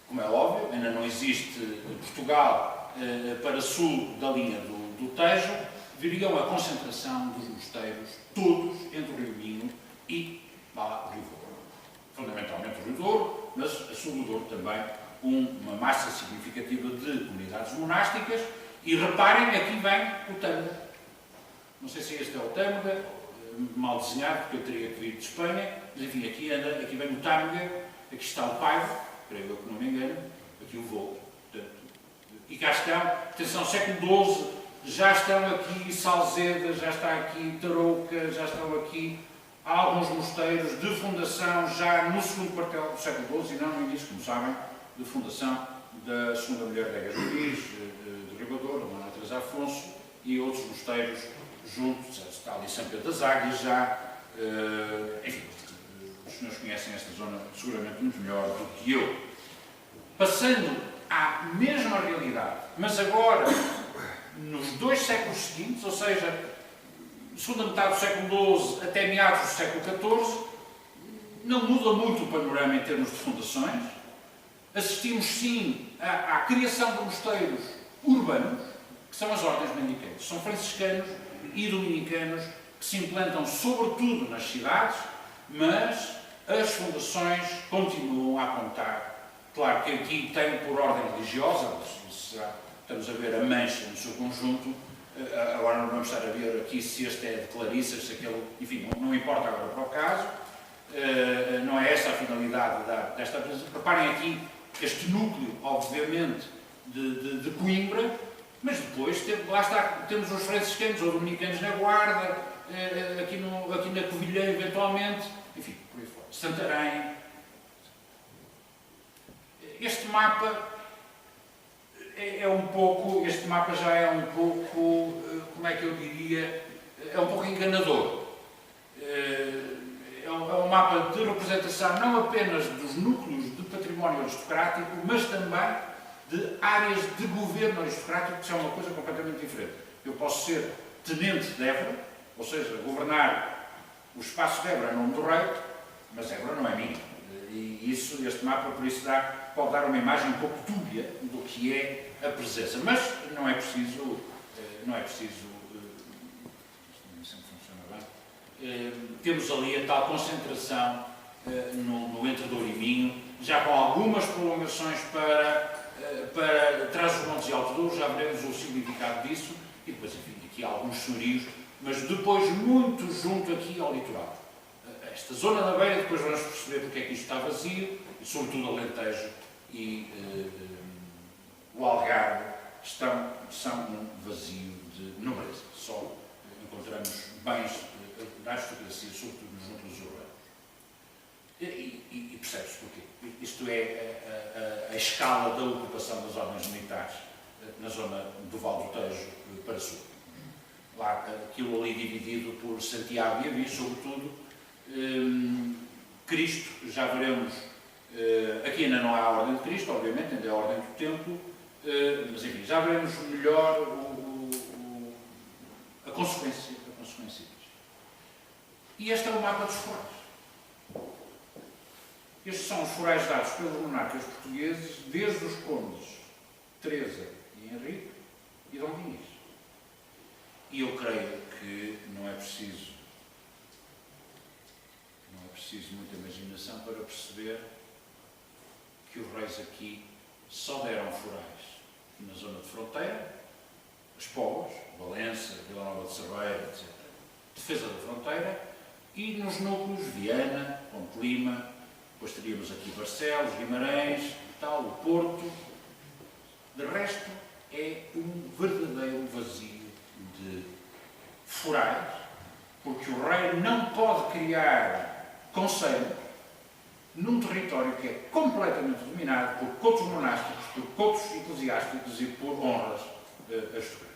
como é óbvio, ainda não existe Portugal para sul da linha do Tejo, veriam a concentração dos mosteiros, todos entre o Rio Minho e o Rio Douro. Fundamentalmente o Rio Douro, mas a sul do Douro também uma massa significativa de comunidades monásticas. E reparem, aqui vem o Tâmega. Não sei se este é o Tâmega, mal desenhado, porque eu teria que vir de Espanha, mas enfim, aqui vem o Tâmega, aqui está o Paiva, creio eu que não me engano, aqui o Voo. E cá estão, atenção, século XII, já estão aqui Salzeda, já está aqui Tarouca, já estão aqui alguns mosteiros de fundação já no segundo quartel do século XII e não no início, como sabem, de fundação da segunda mulher da Guerra Juiz, de Ribador, da Ana Teresa Afonso e outros mosteiros juntos, está ali São Pedro das Águias já, enfim, os senhores conhecem esta zona seguramente muito melhor do que eu. Passando à mesma realidade, mas agora nos dois séculos seguintes, ou seja, segunda metade do século XII até meados do século XIV, não muda muito o panorama em termos de fundações. Assistimos sim à criação de mosteiros urbanos, que são as ordens mendicantes. São franciscanos e dominicanos que se implantam sobretudo nas cidades, mas as fundações continuam a apontar. Claro que aqui tem por ordem religiosa, estamos a ver a Mancha no seu conjunto, agora não vamos estar a ver aqui se este é de Clarissas, se aquele, enfim, não importa agora para o caso, não é essa a finalidade desta apresentação. Reparem aqui este núcleo, obviamente, de Coimbra, mas depois, lá está, temos os franciscanos ou dominicanos na Guarda, aqui na Covilhã, eventualmente, enfim, por aí fora. Santarém. Este mapa este mapa já é um pouco, como é que eu diria, é um pouco enganador. É um mapa de representação não apenas dos núcleos de património aristocrático, mas também de áreas de governo aristocrático, que são uma coisa completamente diferente. Eu posso ser tenente de Évora, ou seja, governar o espaço de Évora em nome do rei, mas Évora não é minha. E este mapa, por isso, pode dar uma imagem um pouco dúbia do que é a presença. Mas não é preciso, sempre funciona bem. Temos ali a tal concentração no Entre Douro e Minho, já com algumas prolongações para Trás-os-Montes e Alto Douro, já veremos o significado disso, e depois, enfim, aqui há alguns senhorios, mas depois muito junto aqui ao litoral. Esta zona da Beira, depois vamos perceber porque é que isto está vazio, e sobretudo Alentejo e o Algarve são um vazio de nobreza. Só encontramos bens da aristocracia, sobretudo nos núcleos urbanos. E percebe-se porquê. Isto é a escala da ocupação das ordens militares na zona do Val do Tejo para sul. Lá, aquilo ali dividido por Santiago e Avis, sobretudo, Cristo, já veremos, aqui ainda não há a Ordem de Cristo, obviamente, ainda é a Ordem do Templo, mas enfim, já veremos melhor a consequência disto. E este é o mapa dos forais. Estes são os forais dados pelos monarcas portugueses desde os condes Teresa e Henrique e Dom Dinis. E eu creio que não é preciso muita imaginação para perceber que os reis aqui só deram forais na zona de fronteira, as Povas, Valença, Vila Nova de Cerveira, etc. Defesa da fronteira, e nos núcleos Viana, Ponte Lima, depois teríamos aqui Barcelos, Guimarães, tal, o Porto. De resto, é um verdadeiro vazio de forais, porque o rei não pode criar conselhos num território que é completamente dominado por coutos monásticos, por coutos eclesiásticos e por honras aristocráticas.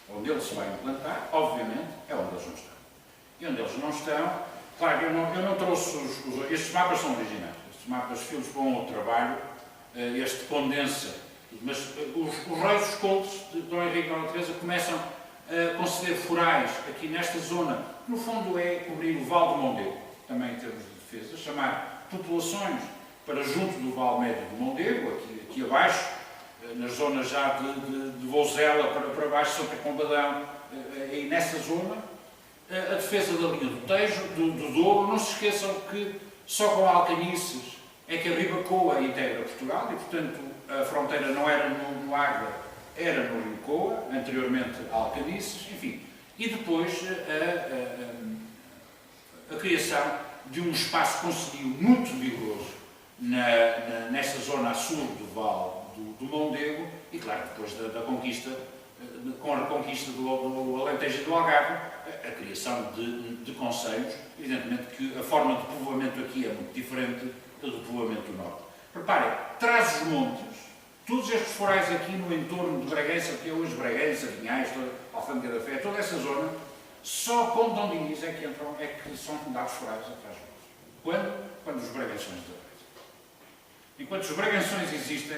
Onde ele se vai implantar, obviamente, é onde eles não estão. E onde eles não estão, claro, eu não trouxe estes mapas são originais, estes mapas filhos para um outro trabalho, este condensa, mas os reis dos contos de Dom Henrique e Dona Teresa começam a conceder forais aqui nesta zona, no fundo é cobrir o Val do Mondego, também em termos de defesa, chamar populações para junto do Val Médio do Mondego, aqui abaixo, nas zonas já de Vouzela para baixo, São Combadão, aí nessa zona, a defesa da linha do Tejo, do Douro. Não se esqueçam que só com Alcanices é que a Ribacoa integra Portugal e, portanto, a fronteira não era no Águeda, era no Rio Coa, anteriormente a Alcanices, enfim. E depois a criação de um espaço conselhio muito vigoroso nesta zona a sul do Val do Mondego e, claro, depois da conquista, com a reconquista do Alentejo e do Algarve, a criação de concelhos. Evidentemente que a forma de povoamento aqui é muito diferente do povoamento do norte. Reparem, Trás-os-Montes, todos estes forais aqui no entorno de Bragança, que é hoje Bragança, Vinhais, Alfândega da Fé, toda essa zona, só com Dom Dinis é que são dados forais a Trás-os-Montes. Quando os Braganções desaparecem. Enquanto os Braganções existem,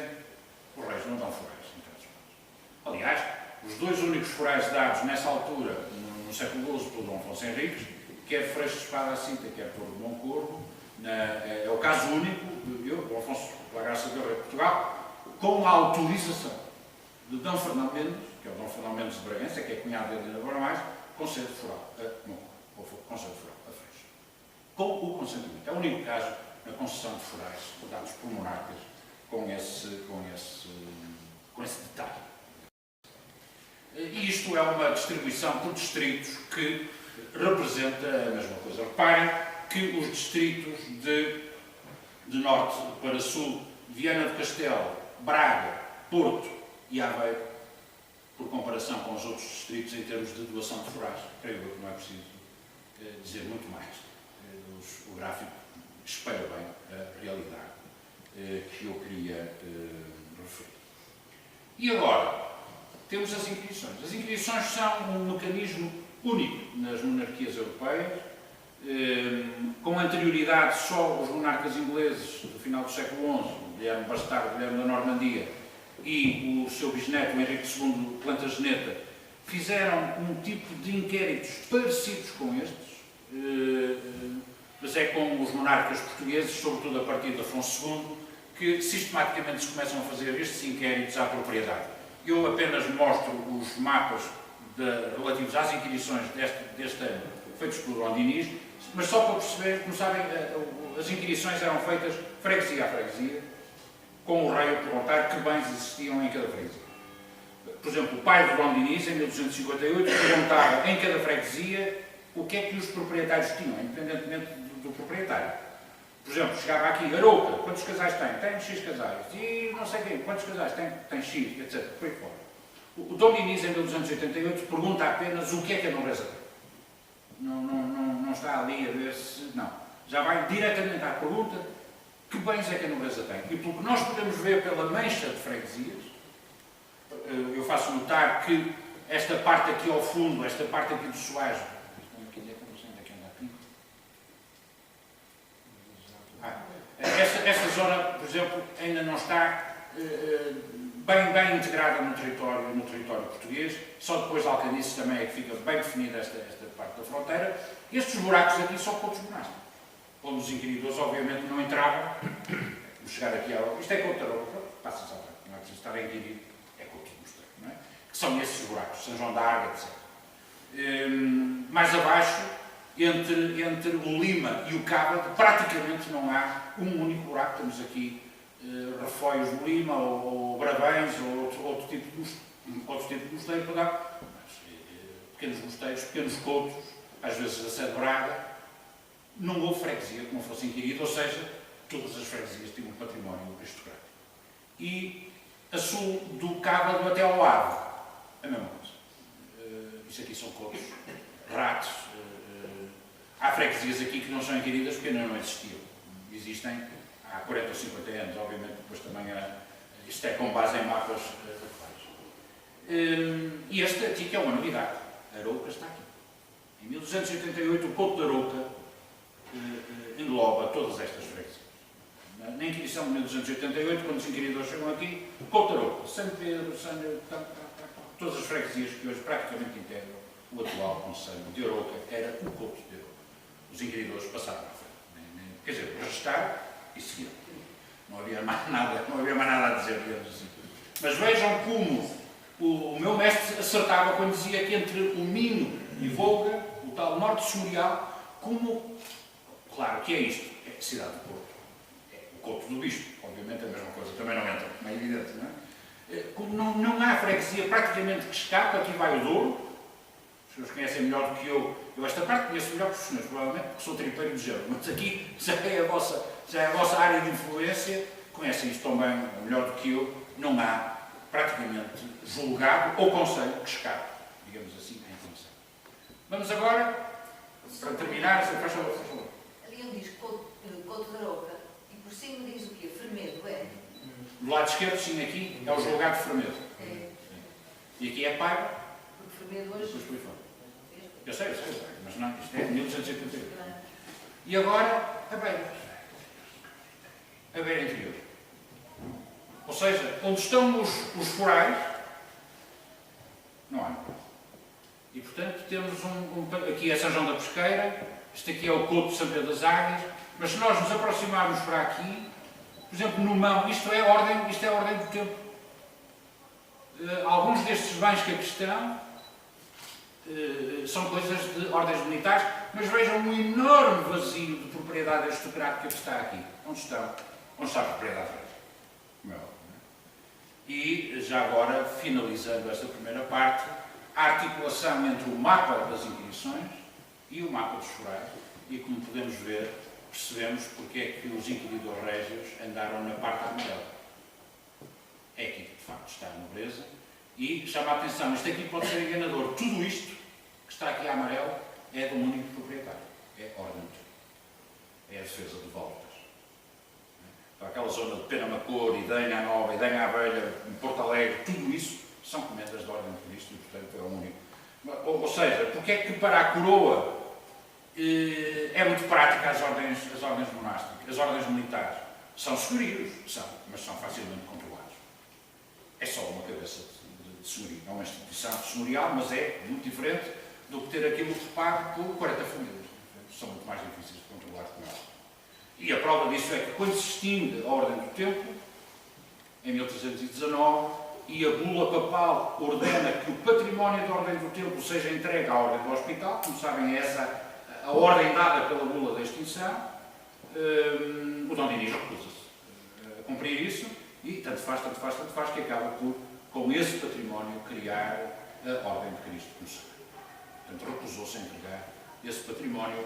os reis não dão forais em Trás-os-Montes. Aliás, os dois únicos forais dados nessa altura, no século XII, pelo Dom Afonso Henriques, quer Freixo de Espada à Cinta, quer Torre de Moncorvo, é o caso único, Dom Afonso, pela graça de Deus, de Portugal, com a autorização de D. Fernando Mendes, que é o Dom Fernão Mendes de Bragança, que é cunhado dele ainda agora mais, concede foral, concede foral a Freixo. Com o consentimento. É o único caso na concessão de forais dados por monarcas com esse detalhe. E isto é uma distribuição por distritos que representa a mesma coisa. Reparem que os distritos de norte para sul, Viana do Castelo, Braga, Porto e Aveiro, por comparação com os outros distritos em termos de doação de forais, creio que não é preciso dizer muito mais. O gráfico espelha bem a realidade que eu queria referir. E agora, temos as inquisições. As inquisições são um mecanismo único nas monarquias europeias. Com anterioridade, só os monarcas ingleses do final do século XI, Guilherme Bastardo, Guilherme da Normandia, e o seu bisneto, Henrique II Plantageneta, fizeram um tipo de inquéritos parecidos com estes, mas é com os monarcas portugueses, sobretudo a partir de Afonso II, que sistematicamente se começam a fazer estes inquéritos à propriedade. Eu apenas mostro os mapas relativos às inquisições deste ano, feitos por Dom Dinis, mas só para perceber, como sabem, as inquisições eram feitas freguesia a freguesia, com o rei a perguntar que bens existiam em cada freguesia. Por exemplo, o pai de Dom Dinis, em 1258, perguntava em cada freguesia o que é que os proprietários tinham, independentemente do proprietário. Por exemplo, chegava aqui, Arouca, quantos casais tem? Tem X casais. E não sei quem, quantos casais tem? Tem X, etc. Por aí fora. O Dom Dinis, em 1288, pergunta apenas o que é que a nobreza tem. Não está ali a ver se... Não. Já vai diretamente à pergunta que bens é que a nobreza tem. E pelo que nós podemos ver pela mancha de freguesias, eu faço notar que esta parte aqui ao fundo, esta parte aqui do Soares, esta zona, por exemplo, ainda não está bem integrada no território português, só depois de Alcanices também é que fica bem definida esta parte da fronteira. Estes buracos aqui são poucos monásticos, onde os inquiridores obviamente não entravam. Vou chegar aqui ao... Isto é Couto de Arouca, passa-se ao não é preciso estar a inquirir, é Couto de Mosteiro, não é? Que são esses buracos, São João da Arga, etc. Mais abaixo, entre o Lima e o Cábado, praticamente não há um único buraco. Temos aqui refóios do Lima, ou Bravães, ou outro tipo de mosteiro, para dar pequenos mosteiros, pequenos coutos, às vezes da Sé de Braga. Não houve freguesia que não fosse inquirida, ou seja, todas as freguesias tinham um património aristocrático. E a sul do Cábado até ao Ave, a mesma coisa. Isto aqui são coutos, ratos. Há freguesias aqui que não são inquiridas porque ainda não existiam. Existem há 40 ou 50 anos, obviamente, depois também isto é com base em mapas atuais. E este aqui que é uma novidade. Arouca está aqui. Em 1288, o Couto de Arouca engloba todas estas freguesias. Na Inquisição de 1288, quando os inquiridores chegam aqui, o Couto de Arouca, São Pedro, todas as freguesias que hoje praticamente integram o atual Conselho de Arouca, era o Couto de Arouca. Os inquiridores passaram à frente. Quer dizer, registaram e seguiram. Não havia mais nada a dizer, digamos assim. Mas vejam como o meu mestre acertava quando dizia que entre o Minho e Volga, o tal norte senhorial, como, claro, que é isto? É a cidade do Porto. É o Couto do Bispo, obviamente a mesma coisa, também não entra, não é evidente, não é? Como não há freguesia praticamente que escapa, aqui vai o Douro. Os senhores conhecem melhor do que eu esta parte conheço melhor que os senhores, provavelmente, porque sou tripeiro de gelo, mas aqui já é a vossa área de influência, conhecem isto também melhor do que eu, não há praticamente julgado ou conselho que escape, digamos assim, em função. Vamos agora, para terminar, faz favor. Ali ele diz Couto de Arouca e por cima diz o quê? Fermedo, é? Do lado esquerdo, sim, aqui é o julgado de Fermedo. É. E aqui é Paiva. Porque Fermedo hoje... Depois por aí fora. Eu sei, mas não, isto é 1288. E agora, a beira interior. Ou seja, onde estão os forais, não há. E, portanto, temos aqui é São João da Pesqueira, este aqui é o Couto de São Pedro das Águias, mas se nós nos aproximarmos para aqui, por exemplo, no Mão, isto é a ordem do tempo. Alguns destes bens que aqui estão são coisas de ordens militares, mas vejam um enorme vazio de propriedade aristocrática que está aqui. Onde está a propriedade real? Como é óbvio, não é? E, já agora, finalizando esta primeira parte, a articulação entre o mapa das inquirições e o mapa dos forais, e como podemos ver, percebemos porque é que os inquiridores régios andaram na parte amarela. É aqui que, de facto, está a nobreza, e chama a atenção, isto aqui pode ser enganador. Tudo isto que está aqui a amarelo é do único proprietário, é a ordem do tempo, é a defesa de voltas. Então, aquela zona de Penamacor, Idenha Nova, Idenha à Velha, Porto Alegre, tudo isso são comendas da ordem de Cristo e, portanto, é o único. Ou seja, porque é que para a coroa é muito prática as ordens monásticas, as ordens militares? São senhorios, mas são facilmente controlados. É só uma cabeça de senhorio, é uma instituição senhorial, mas é muito diferente do que ter aquilo pago por 40 famílias. São muito mais difíceis de controlar com ela. E a prova disso é que quando se extingue a Ordem do Tempo, em 1319, e a bula papal ordena que o património da Ordem do Tempo seja entregue à Ordem do Hospital, como sabem, é essa a ordem dada pela bula da extinção, o Dom Dinis recusa-se a cumprir isso, e tanto faz, que acaba por, com esse património, criar a Ordem de Cristo como sabe. Portanto, recusou-se a entregar esse património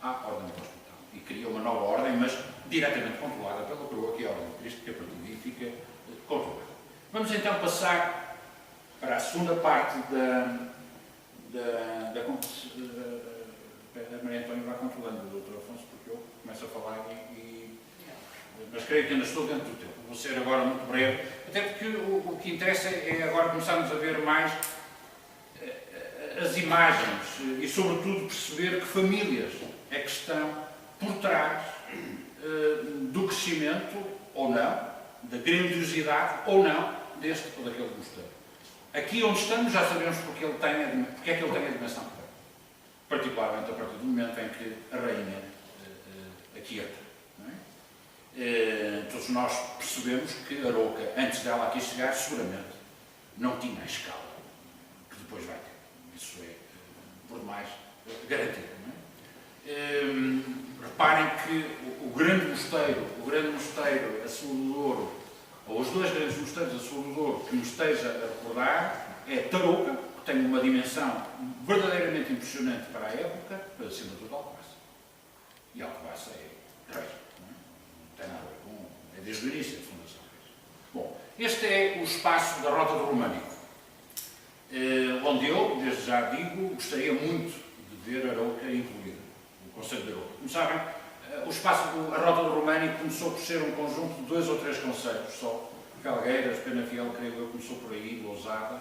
à Ordem do Hospital. E cria uma nova ordem, mas diretamente controlada pela coroa, que é a Ordem de Cristo, que a partir daí fica controlada. Vamos então passar para a segunda parte a Maria Antónia vai controlando o Dr. Afonso, porque eu começo a falar mas creio que ainda estou dentro do tempo. Vou ser agora muito breve, até porque o que interessa é agora começarmos a ver mais as imagens e, sobretudo, perceber que famílias é que estão por trás do crescimento ou não, da grandiosidade ou não deste ou daquele mosteiro. Aqui onde estamos já sabemos porque é que ele tem a dimensão que tem. Particularmente a partir do momento em que a rainha aqui entra. Não é? Todos nós percebemos que Arouca, antes dela aqui chegar, seguramente não tinha a escala que depois vai ter. Isso é, por demais, garantido. Não é? Reparem que o grande mosteiro, a Sul do Douro, ou os dois grandes mosteiros, a Sul do Douro, que nos esteja a recordar, é Tarouca, que tem uma dimensão verdadeiramente impressionante para a época, mas acima de tudo Alcobaça. E Alcobaça é rei, não tem nada a ver com... é desde o início da fundação. Bom, este é o espaço da Rota do Românico, onde eu, desde já digo, gostaria muito de ver Arouca incluída, o Conselho de Arouca. Como sabem, a Rota do Românico começou por ser um conjunto de 2 ou 3 concelhos só. Felgueiras, Penafiel, creio eu, começou por aí, Lousada,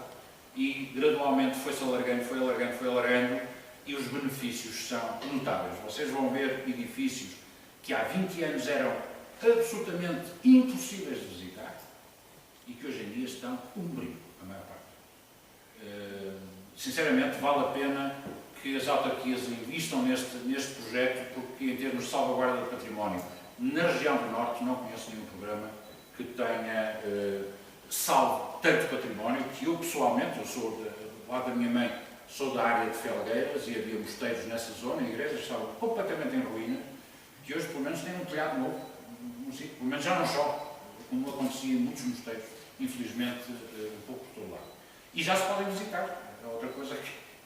e gradualmente foi-se alargando, e os benefícios são notáveis. Vocês vão ver edifícios que há 20 anos eram absolutamente impossíveis de visitar e que hoje em dia estão um brinco, a maior parte. Sinceramente, vale a pena que as autarquias investam neste projeto, porque em termos de salvaguarda do património, na região do Norte não conheço nenhum programa que tenha salvo tanto património, que eu pessoalmente, eu sou do lado da minha mãe, sou da área de Felgueiras e havia mosteiros nessa zona, igrejas que estavam completamente em ruína, que hoje pelo menos têm um telhado novo, pelo menos já não chove, como acontecia em muitos mosteiros, infelizmente um pouco por todo lado. E já se podem visitar. Outra coisa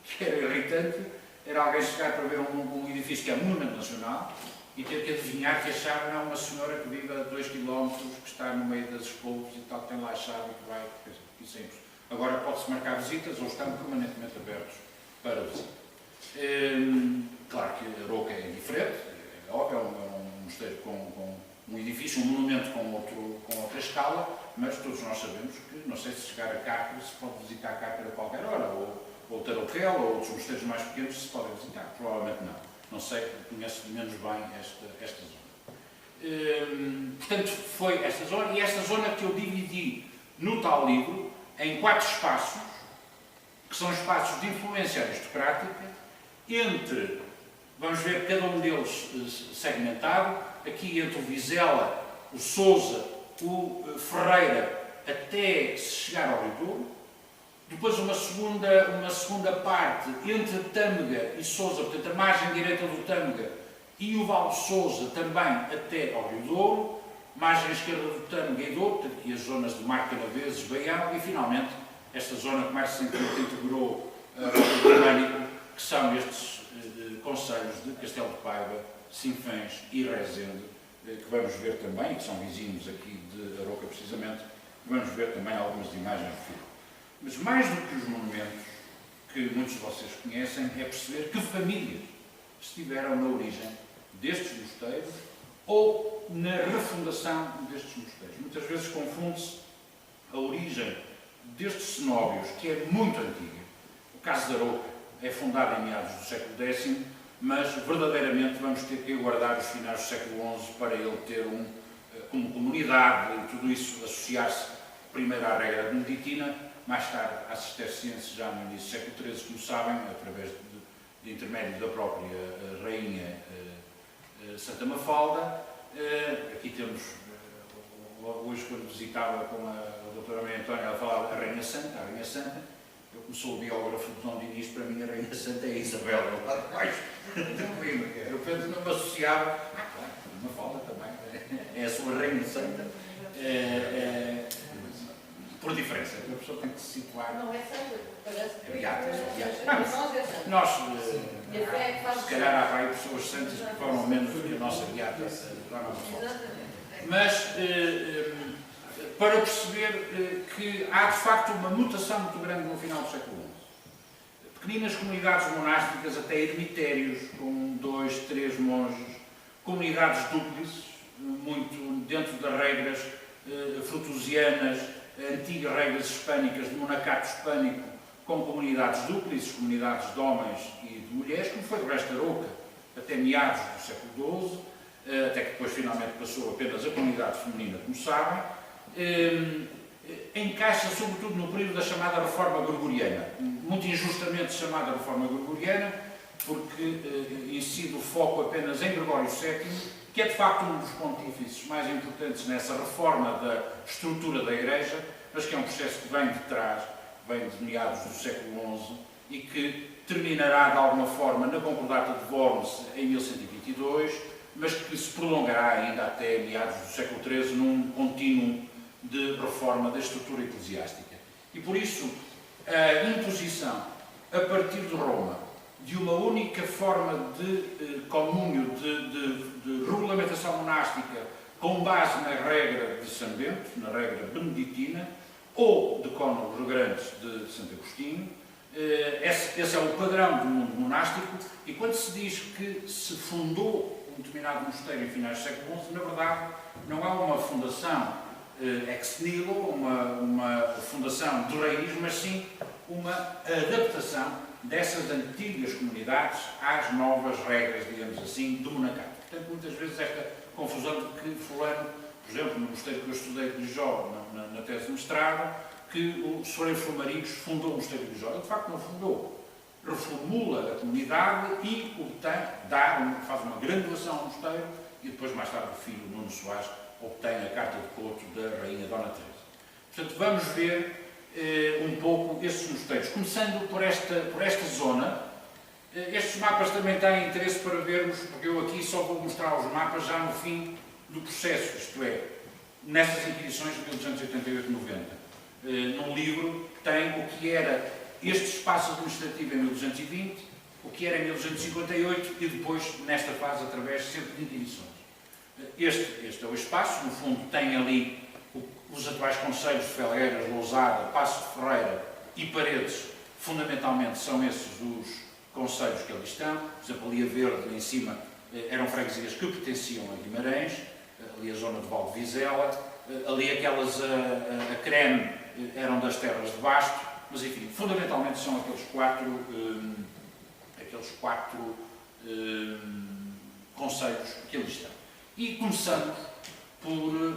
que era irritante era alguém chegar para ver um edifício que é monumento nacional e ter que adivinhar que a chave não é uma senhora que vive a 2 km, que está no meio das espolvos e tal, que tem lá a chave e que vai... Isso é impossível. Agora pode-se marcar visitas ou estão permanentemente abertos para visita. Claro que Arouca é diferente, é um mosteiro com um edifício, um monumento com outra escala, mas todos nós sabemos que, não sei se chegar a Cárcere, se pode visitar Cárcere a qualquer hora, ou Tarouquel, ou outros mosteiros mais pequenos se podem visitar, provavelmente não. Não sei, conheço menos bem esta zona. Portanto, foi esta zona, e esta zona que eu dividi no tal livro em 4 espaços, que são espaços de influência aristocrática, entre, vamos ver cada um deles segmentado, aqui entre o Vizela, o Sousa, o Ferreira, até se chegar ao Rio Douro, depois uma segunda parte entre Tâmega e Sousa, portanto a margem direita do Tâmega e o Val de Sousa também até ao Rio Douro, margem esquerda do Tâmega e Douro, portanto, e as zonas de Mar Canaveses, Baião e finalmente esta zona que mais recentemente integrou o Românico, que são estes concelhos de Castelo de Paiva, Sinfãs e Rezende, que vamos ver também, que são vizinhos aqui de Aroca precisamente, vamos ver também algumas imagens do filme. Mas mais do que os monumentos, que muitos de vocês conhecem, é perceber que famílias estiveram na origem destes mosteiros ou na refundação destes mosteiros. Muitas vezes confunde-se a origem destes cenóbios, que é muito antiga. O caso de Aroca é fundado em meados do século X, mas verdadeiramente vamos ter que aguardar os finais do século XI para ele ter como comunidade, tudo isso associar-se primeiro à regra beneditina, mais tarde às cistercienses já no início do século XIII, como sabem, através de intermédio da própria rainha Santa Mafalda. Aqui temos, hoje quando visitava com a doutora Maria Antónia, ela falava da Rainha Santa, a Rainha Santa. Eu, como sou o biógrafo de Dom Dinis, para mim a Rainha Santa é a Isabel, lá de baixo, de Coimbra. De repente não me associava, claro, Mafalda também, é a sua Rainha Santa. Por diferença, a pessoa tem que se situar. Não é Santa, parece que nós, se calhar há várias pessoas santas que falam menos do que a nossa beata. Mas, para perceber que há de facto uma mutação muito grande no final do século XI. Pequeninas comunidades monásticas, até ermitérios, com 2, 3 monges, comunidades dúplices, muito dentro das regras frutusianas, antigas regras hispânicas de monacato hispânico, com comunidades dúplices, comunidades de homens e de mulheres, como foi o resto da Aroca, até meados do século XII, até que depois finalmente passou apenas a comunidade feminina, como sabem, encaixa sobretudo no período da chamada Reforma Gregoriana, muito injustamente chamada Reforma Gregoriana, porque incide o foco apenas em Gregório VII, que é de facto um dos pontífices mais importantes nessa reforma da estrutura da Igreja, mas que é um processo que vem de trás, vem de meados do século XI e que terminará de alguma forma na Concordata de Worms em 1122, mas que se prolongará ainda até meados do século XIII num contínuo de reforma da estrutura eclesiástica. E por isso a imposição a partir de Roma de uma única forma de comúnio, de regulamentação monástica com base na regra de São Bento, na regra beneditina, ou de cônegos grandes de Santo Agostinho. Esse é o padrão do mundo monástico, e quando se diz que se fundou um determinado mosteiro em finais do século XI, na verdade não há uma fundação ex nihilo, uma fundação de raiz, mas sim uma adaptação dessas antigas comunidades às novas regras, digamos assim, do monacato. Portanto, muitas vezes esta confusão de que fulano, por exemplo, no mosteiro que eu estudei de Lijó, na tese de mestrado, que o Sr. Fromarigos fundou o mosteiro de Lijó. Ele, de facto, não fundou. Reformula a comunidade e faz uma grande doação ao mosteiro, e depois, mais tarde, o filho, Nuno Soares, obtém a carta de couto da Rainha Dona Teresa. Portanto, vamos ver um pouco estes mosteiros. Começando por esta zona, estes mapas também têm interesse para vermos, porque eu aqui só vou mostrar os mapas já no fim do processo, isto é, nessas inquisições de 1288-90. Num livro que tem o que era este espaço administrativo em 1220, o que era em 1258 e depois, nesta fase, através sempre de inquisições. Este é o espaço, no fundo tem ali os atuais concelhos de Felgueiras, Lousada, Paços de Ferreira e Paredes, fundamentalmente são esses os concelhos que ali estão. Por exemplo, ali a verde, em cima, eram freguesias que pertenciam a Guimarães, ali a zona de Valdevizela, ali aquelas a creme eram das terras de Basto, mas enfim, fundamentalmente são aqueles quatro concelhos que ali estão. E começamos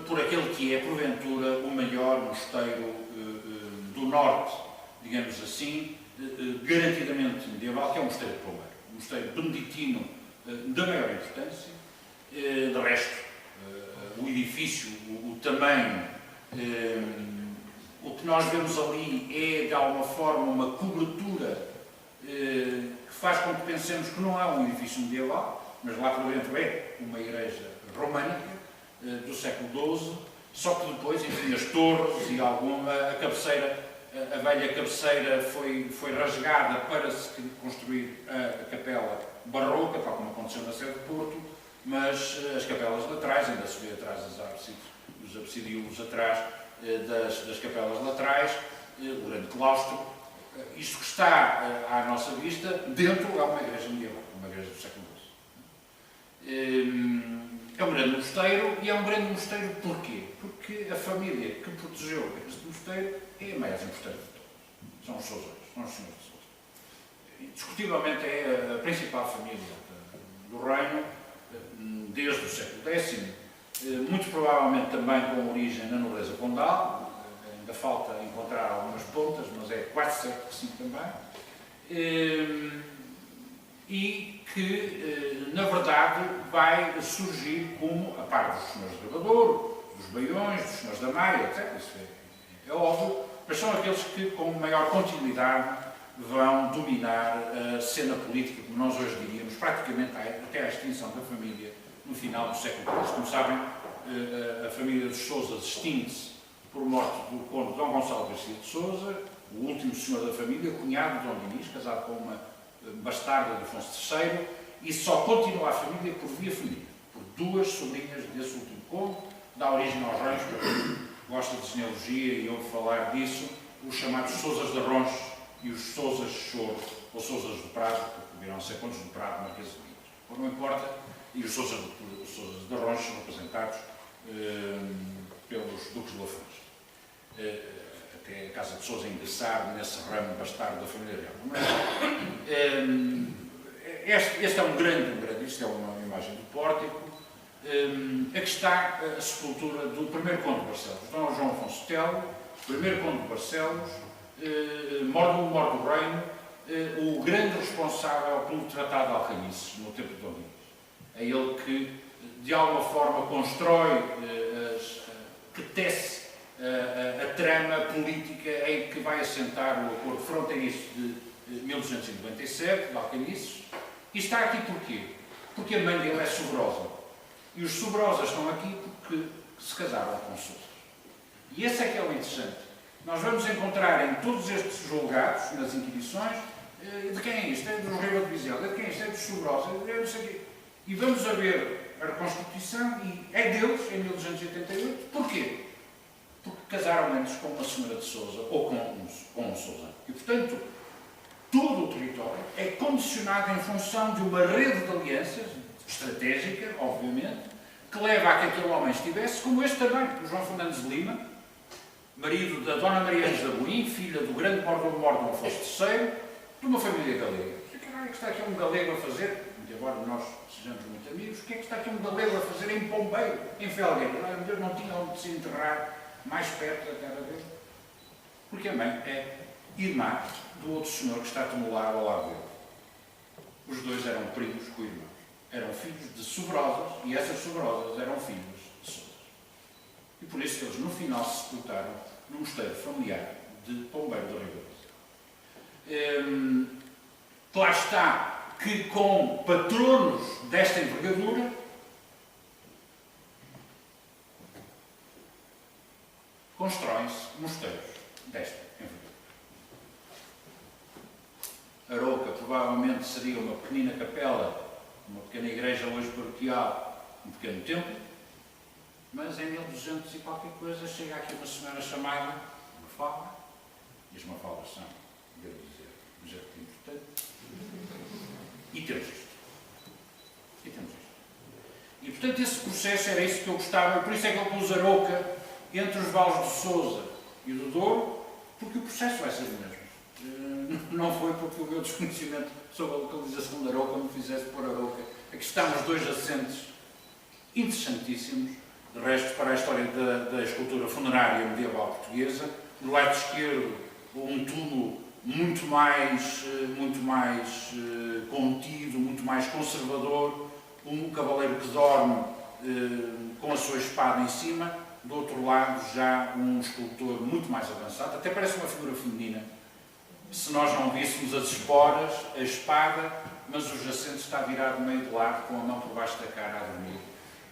por aquele que é, porventura, o maior mosteiro do norte, digamos assim, garantidamente medieval, que é o mosteiro de Pombal. Um mosteiro beneditino da maior importância. De resto, o edifício, o tamanho O que nós vemos ali é, de alguma forma, uma cobertura que faz com que pensemos que não é um edifício medieval, mas lá por dentro é uma igreja românica do século XII, só que depois, enfim, as torres e a cabeceira, a velha cabeceira foi rasgada para se construir a capela barroca, tal como aconteceu na Sé de Porto, mas as capelas laterais, ainda se vê atrás os absidíolos atrás das capelas laterais, o grande claustro. Isto que está à nossa vista, dentro é uma igreja medieval, uma igreja do século XII. É um grande mosteiro, e é um grande mosteiro porquê? Porque a família que protegeu este mosteiro é a mais importante de todos. São os Sousas, são os senhores de Sousa. Indiscutivelmente é a principal família do reino, desde o século X, muito provavelmente também com origem na nobreza condal. Ainda falta encontrar algumas pontas, mas é quase certo que sim também. E que, na verdade, vai surgir como, a par dos senhores de Rabadouro, dos Baiões, dos senhores da Maia, etc. Isso é óbvio, mas são aqueles que, com maior continuidade, vão dominar a cena política, como nós hoje diríamos, praticamente até à extinção da família no final do século XIII. Como sabem, a família dos Sousas extingue-se por morte do conde Dom Gonçalo Garcia de Sousa, o último senhor da família, cunhado de Dom Dinis, casado com uma bastarda de Afonso III, e só continua a família por via feminina, por duas sobrinhas desse último conde, dá origem aos reis, para quem gosta de genealogia e ouve falar disso, os chamados Sousas de Ronches e os Sousas Choro, ou Sousas do Prado, porque virão a ser condes do Prado, Marquês de Minas. Ou não importa, e os Sousas de Ronches são representados pelos Duques de Lafões. Até a Casa de Sousa ingressar nesse ramo bastardo da família real. Este é um grande, isto é uma imagem do pórtico. Aqui está a sepultura do primeiro conde de Barcelos, Dom João Afonso Telo, primeiro conde de Barcelos, morto do reino, o grande responsável pelo Tratado de Alcanices, no tempo de Dom Dinis. É ele que, de alguma forma, constrói, que tece a trama política em que vai assentar o acordo fronteiriço de 1297, de Alcanices. E está aqui porquê? Porque a mãe dele é Sobrosa. E os Sobrosas estão aqui porque se casaram com Sousas. E esse é que é o interessante. Nós vamos encontrar em todos estes julgados, nas inquisições, de quem é isto? É dos Riba de Vizela. De quem é isto? É dos Sobrosa. É não sei o quê. E vamos a ver a reconstituição, e é deles, em 1288. Porquê? Porque casaram antes com uma senhora de Sousa ou com um Sousa. E, portanto, todo o território é condicionado em função de uma rede de alianças, estratégica, obviamente, que leva a que aquele homem estivesse, como este também, o João Fernandes de Lima, marido da Dona Maria Ângela de Boim, filha do grande mordomo Afonso III, de uma família galega. O que é que está aqui um galego a fazer? Embora nós sejamos muito amigos, o que é que está aqui um galego a fazer em Pombeiro, em Felgueira? Deus não tinha onde se enterrar mais perto da terra dele. Porque a mãe é irmã do outro senhor que está tumulado ao lado dele. Os dois eram primos com irmãos. Eram filhos de Sobrosas, e essas Sobrosas eram filhos de Sousas. E por isso eles, no final, se sepultaram no mosteiro familiar de Pombeiro da Ribeira. Lá está que, com patronos desta envergadura, constroem-se mosteiros desta envergadura. Arouca provavelmente seria uma pequenina capela, uma pequena igreja hoje paroquial, um pequeno templo, mas em 1200 e qualquer coisa chega aqui uma senhora chamada Mafalda, e as Mafaldas são, devo dizer, um jeito importante, e temos isto. E portanto esse processo era isso que eu gostava, por isso é que eu pus Arouca entre os vales de Sousa e do Douro, porque o processo vai ser o mesmo. Não foi porque o meu desconhecimento sobre a localização de Arouca me fizesse pôr Arouca. Aqui estão os dois assentes interessantíssimos, de resto, para a história da escultura funerária medieval portuguesa. Do lado esquerdo, um túmulo muito mais contido, muito mais conservador, um cavaleiro que dorme com a sua espada em cima, do outro lado já um escultor muito mais avançado, até parece uma figura feminina, se nós não víssemos as esporas, a espada, mas o jacente está virado meio de lado, com a mão por baixo da cara a dormir,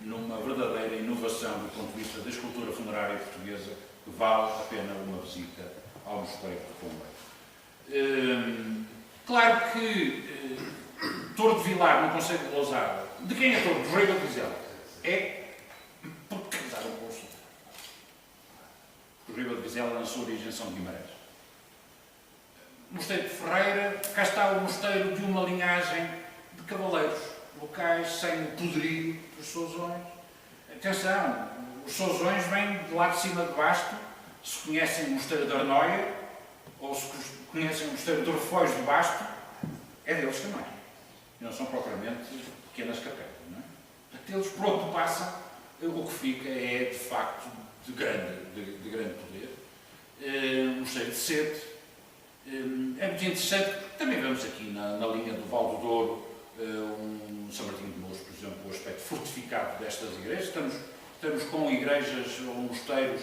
numa verdadeira inovação do ponto de vista da escultura funerária portuguesa, que vale a pena uma visita ao Mosteiro de Pombal. Claro que Torre de Vilar, no Concelho de Lousada, de quem é Torre? Do Rei da Vizela. É porque casaram com o sultão. O Rei da Vizela, na sua origem, são de Guimarães. Mosteiro de Ferreira, cá está o mosteiro de uma linhagem de cavaleiros locais, sem o poderio dos Sousões. Atenção, os Sousões vêm de lá de cima de Basto, se conhecem o mosteiro de Arnóia, ou se conhecem o mosteiro de Refóis de Basto, é deles também. E não são propriamente pequenas capelas, não é? Portanto, eles, por onde passam, o que fica é, de facto, de grande poder. Um mosteiro de Sete. É muito interessante, porque também vemos aqui na linha do Val do Douro, um São Martinho de Mouros, por exemplo, o aspecto fortificado destas igrejas. Estamos com igrejas ou mosteiros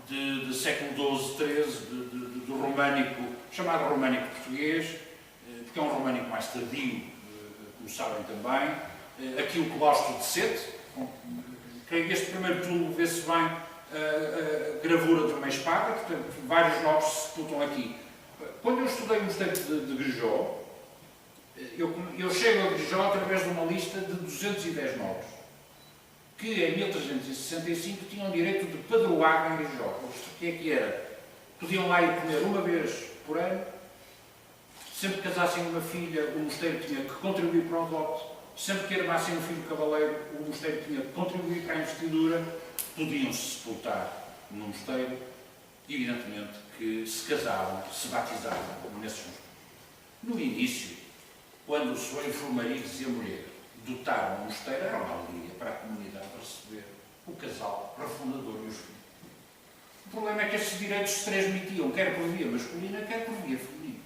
de século XII, XIII, do românico, chamado românico português, porque é um românico mais tardio, como sabem também. Aqui o claustro de Sete, creio que este primeiro túmulo vê-se bem a gravura de uma espada, portanto, vários nobres se sepultam aqui. Quando eu estudei o mosteiro de Grijó, eu chego a Grijó através de uma lista de 210 nobres, que em 1365 tinham direito de padroar em Grijó. O que é que era? Podiam lá ir comer uma vez por ano, sempre que casassem uma filha, o mosteiro tinha que contribuir para o dote, sempre que armassem um filho cavaleiro, o mosteiro tinha que contribuir para a investidura, podiam-se sepultar no mosteiro, evidentemente que se casavam, se batizavam nesses mosteiros. No início, quando o senhor enfermariz e a mulher dotaram o mosteiro, era uma alegria para a comunidade receber o casal refundador e os filhos. O problema é que estes direitos se transmitiam, quer por via masculina, quer por via feminina.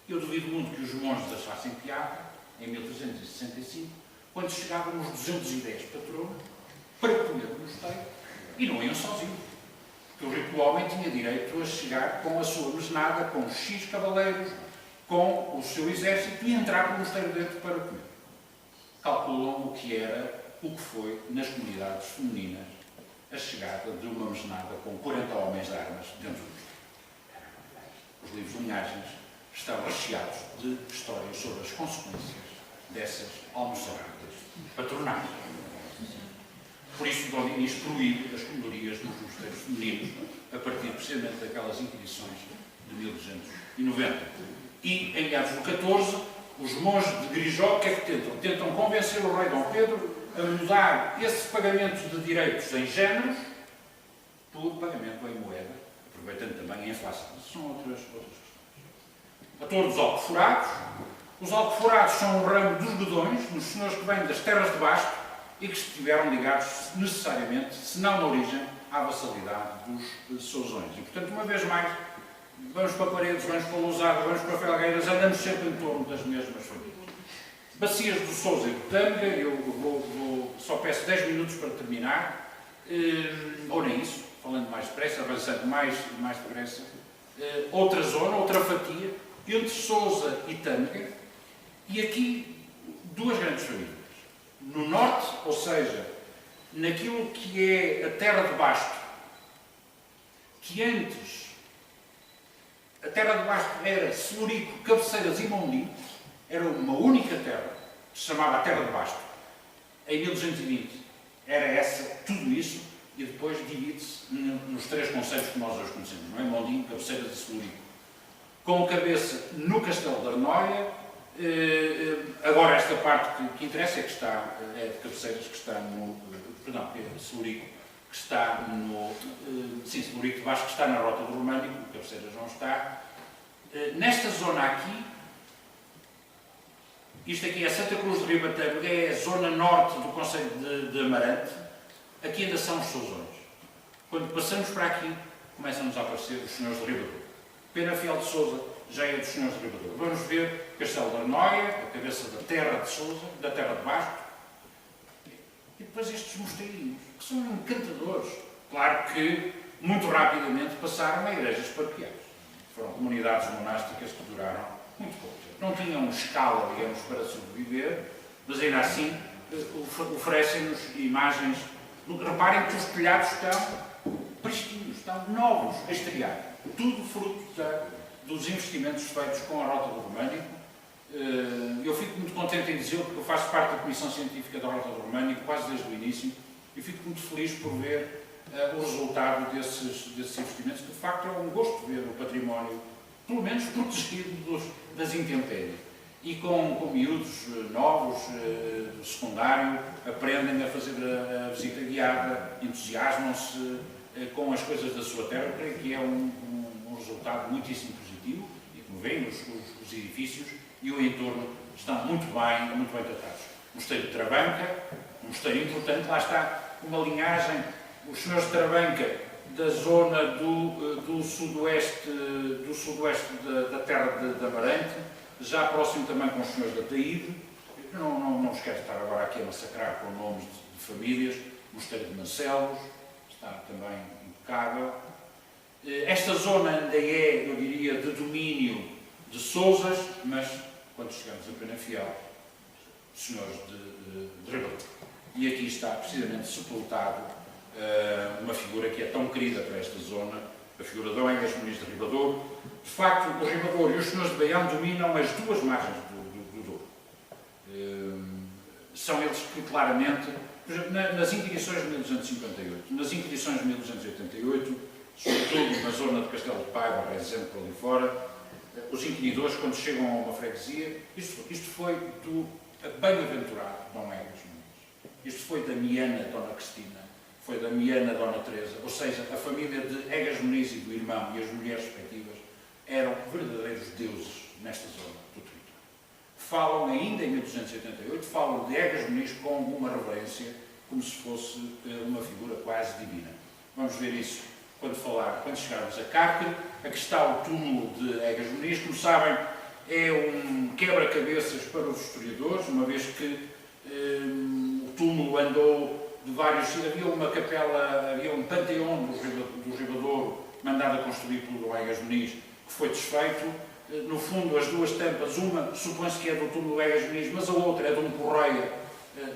Eu duvido muito que os monges achassem piada, em 1365, quando chegavam os 210 patronos para comer no mosteiro e não iam sozinhos. Porque o rico homem tinha direito a chegar com a sua mesnada, com X cavaleiros, com o seu exército e entrar no mosteiro dentro para comer. Calculam o que era, o que foi, nas comunidades femininas, a chegada de uma mesnada com 40 homens de armas dentro do mosteiro. Os livros de linhagens estão recheados de histórias sobre as consequências dessas almoçaradas patronais. Por isso, Dom Dinis proíbe as comedorias nos mosteiros femininos, a partir precisamente daquelas inquisições de 1290. E, em meados do XIV, os monges de Grijó, o que é que tentam? Tentam convencer o rei Dom Pedro a mudar esse pagamento de direitos em géneros por pagamento em moeda, aproveitando também a inflação. São outras questões. A Torre dos Alcoforados. Os Alcoforados são o ramo dos Godões, dos senhores que vêm das terras de Basto e que estiveram ligados necessariamente, se não na origem, à vassalidade dos Sousões. E, portanto, uma vez mais, vamos para Paredes, vamos para Lousada, vamos para Felgueiras, andamos sempre em torno das mesmas famílias. Bacias do Sousa e do Tâmega, eu só peço 10 minutos para terminar, ou nem isso, falando mais depressa, avançando mais depressa. Outra zona, outra fatia, entre Sousa e Tâmega, e aqui duas grandes famílias. No norte, ou seja, naquilo que é a terra de Basto, que antes a terra de Basto era Celurico, Cabeceiras e Mondinho, era uma única terra, que se chamava a Terra de Basto. Em 1220 era essa, tudo isso, e depois divide-se nos três concelhos que nós hoje conhecemos, não é? Mondinho, Cabeceiras e Celurico. Com cabeça no Castelo de Arnóia. Agora esta parte que interessa é que está, é de Cabeceiras, que está no, perdão, é de Celurico, que está no, sim, Celurico de Basto, que está na rota do Românico, Cabeceiras não está. Nesta zona aqui, isto aqui é Santa Cruz de Ribatejo, é a zona norte do concelho de Amarante, aqui ainda são os Sousões. Quando passamos para aqui, começam-nos a aparecer os senhores de Ribatejo. Penafiel de Sousa já é dos senhores de Ribatejo. Vamos ver Castelo de Arnóia, a cabeça da terra de Sousa, da terra de Basto, e depois estes mosteirinhos, que são encantadores. Claro que, muito rapidamente, passaram a igrejas paroquiais. Foram comunidades monásticas que duraram muito pouco tempo. Não tinham escala, digamos, para sobreviver, mas ainda assim oferecem-nos imagens. Reparem que os telhados estão pristinos, estão novos a estrear. Tudo fruto dos investimentos feitos com a Rota do Românico. Eu fico muito contente em dizer, porque eu faço parte da Comissão Científica da Rota do Românico, quase desde o início, e fico muito feliz por ver o resultado desses investimentos, que de facto é um gosto ver o património, pelo menos protegido das intempéries. E com miúdos novos, do secundário, aprendem a fazer a visita guiada, entusiasmam-se com as coisas da sua terra. Eu creio que é um resultado muitíssimo positivo, e como veem, os edifícios e o entorno estão muito bem tratados. O Mosteiro de Trabanca, um mosteiro importante, lá está uma linhagem. Os senhores de Trabanca, da zona do sudoeste da terra de Amarante, já próximo também com os senhores da Taíde. Não vos quero estar agora aqui a massacrar com nomes de famílias. O Mosteiro de Marcelos está também impecável. Esta zona ainda é, eu diria, de domínio de Sousas, mas quando chegamos a Penafiel, senhores de Ribeirão. E aqui está precisamente sepultado uma figura que é tão querida para esta zona, a figura de Dom Egas Muniz de Ribadouro. De facto, o Ribadouro e os senhores de Baião dominam as duas margens do Douro. São eles que claramente, por exemplo, nas Inquisições de 1258, nas Inquisições de 1288, sobretudo na zona de Castelo de Paiva, por exemplo, ali fora, os inquiridores, quando chegam a uma freguesia, isto foi do bem-aventurado Dom Egas Muniz, isto foi da Miana Dona Cristina, foi da Miana Dona Teresa, ou seja, a família de Egas Muniz e do irmão e as mulheres respectivas eram verdadeiros deuses nesta zona do território. Falam ainda em 1288, falam de Egas Muniz com alguma reverência, como se fosse uma figura quase divina. Vamos ver isso quando chegarmos a Cárcere. Aqui está o túmulo de Egas Muniz. Como sabem, é um quebra-cabeças para os historiadores, uma vez que o túmulo andou de vários... Havia uma capela, havia um panteão do Ribadouro, mandado a construir pelo Dom Egas Muniz, que foi desfeito. No fundo, as duas tampas, uma supõe-se que é do túmulo Egas Muniz, mas a outra é de um correia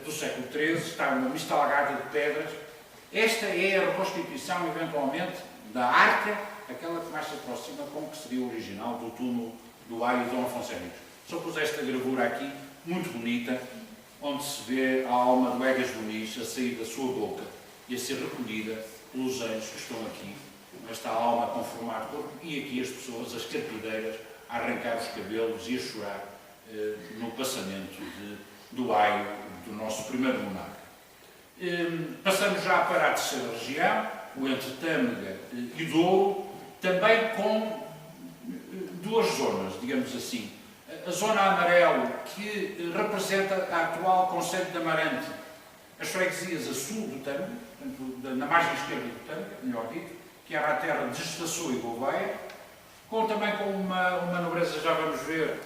do século XIII, está uma mistalgata de pedras. Esta é a reconstituição, eventualmente, da arca, aquela que mais se aproxima com o que seria o original do túmulo do Aio Dom Afonso Henriques. Só pus esta gravura aqui, muito bonita, onde se vê a alma do Egas Muniz a sair da sua boca e a ser recolhida pelos anjos que estão aqui, esta alma com formato de corpo, e aqui as pessoas, as carpideiras, a arrancar os cabelos e a chorar no passamento do Aio do nosso primeiro monarca. Passamos já para a terceira região, o entre Tâmega e Douro, também com duas zonas, digamos assim. A zona amarelo, que representa a atual concelho de Amarante, as freguesias a sul do Tâmega, portanto, na margem esquerda do Tâmega, melhor dito, que era a terra de Estaçou e Gouveia, também com uma nobreza. Já vamos ver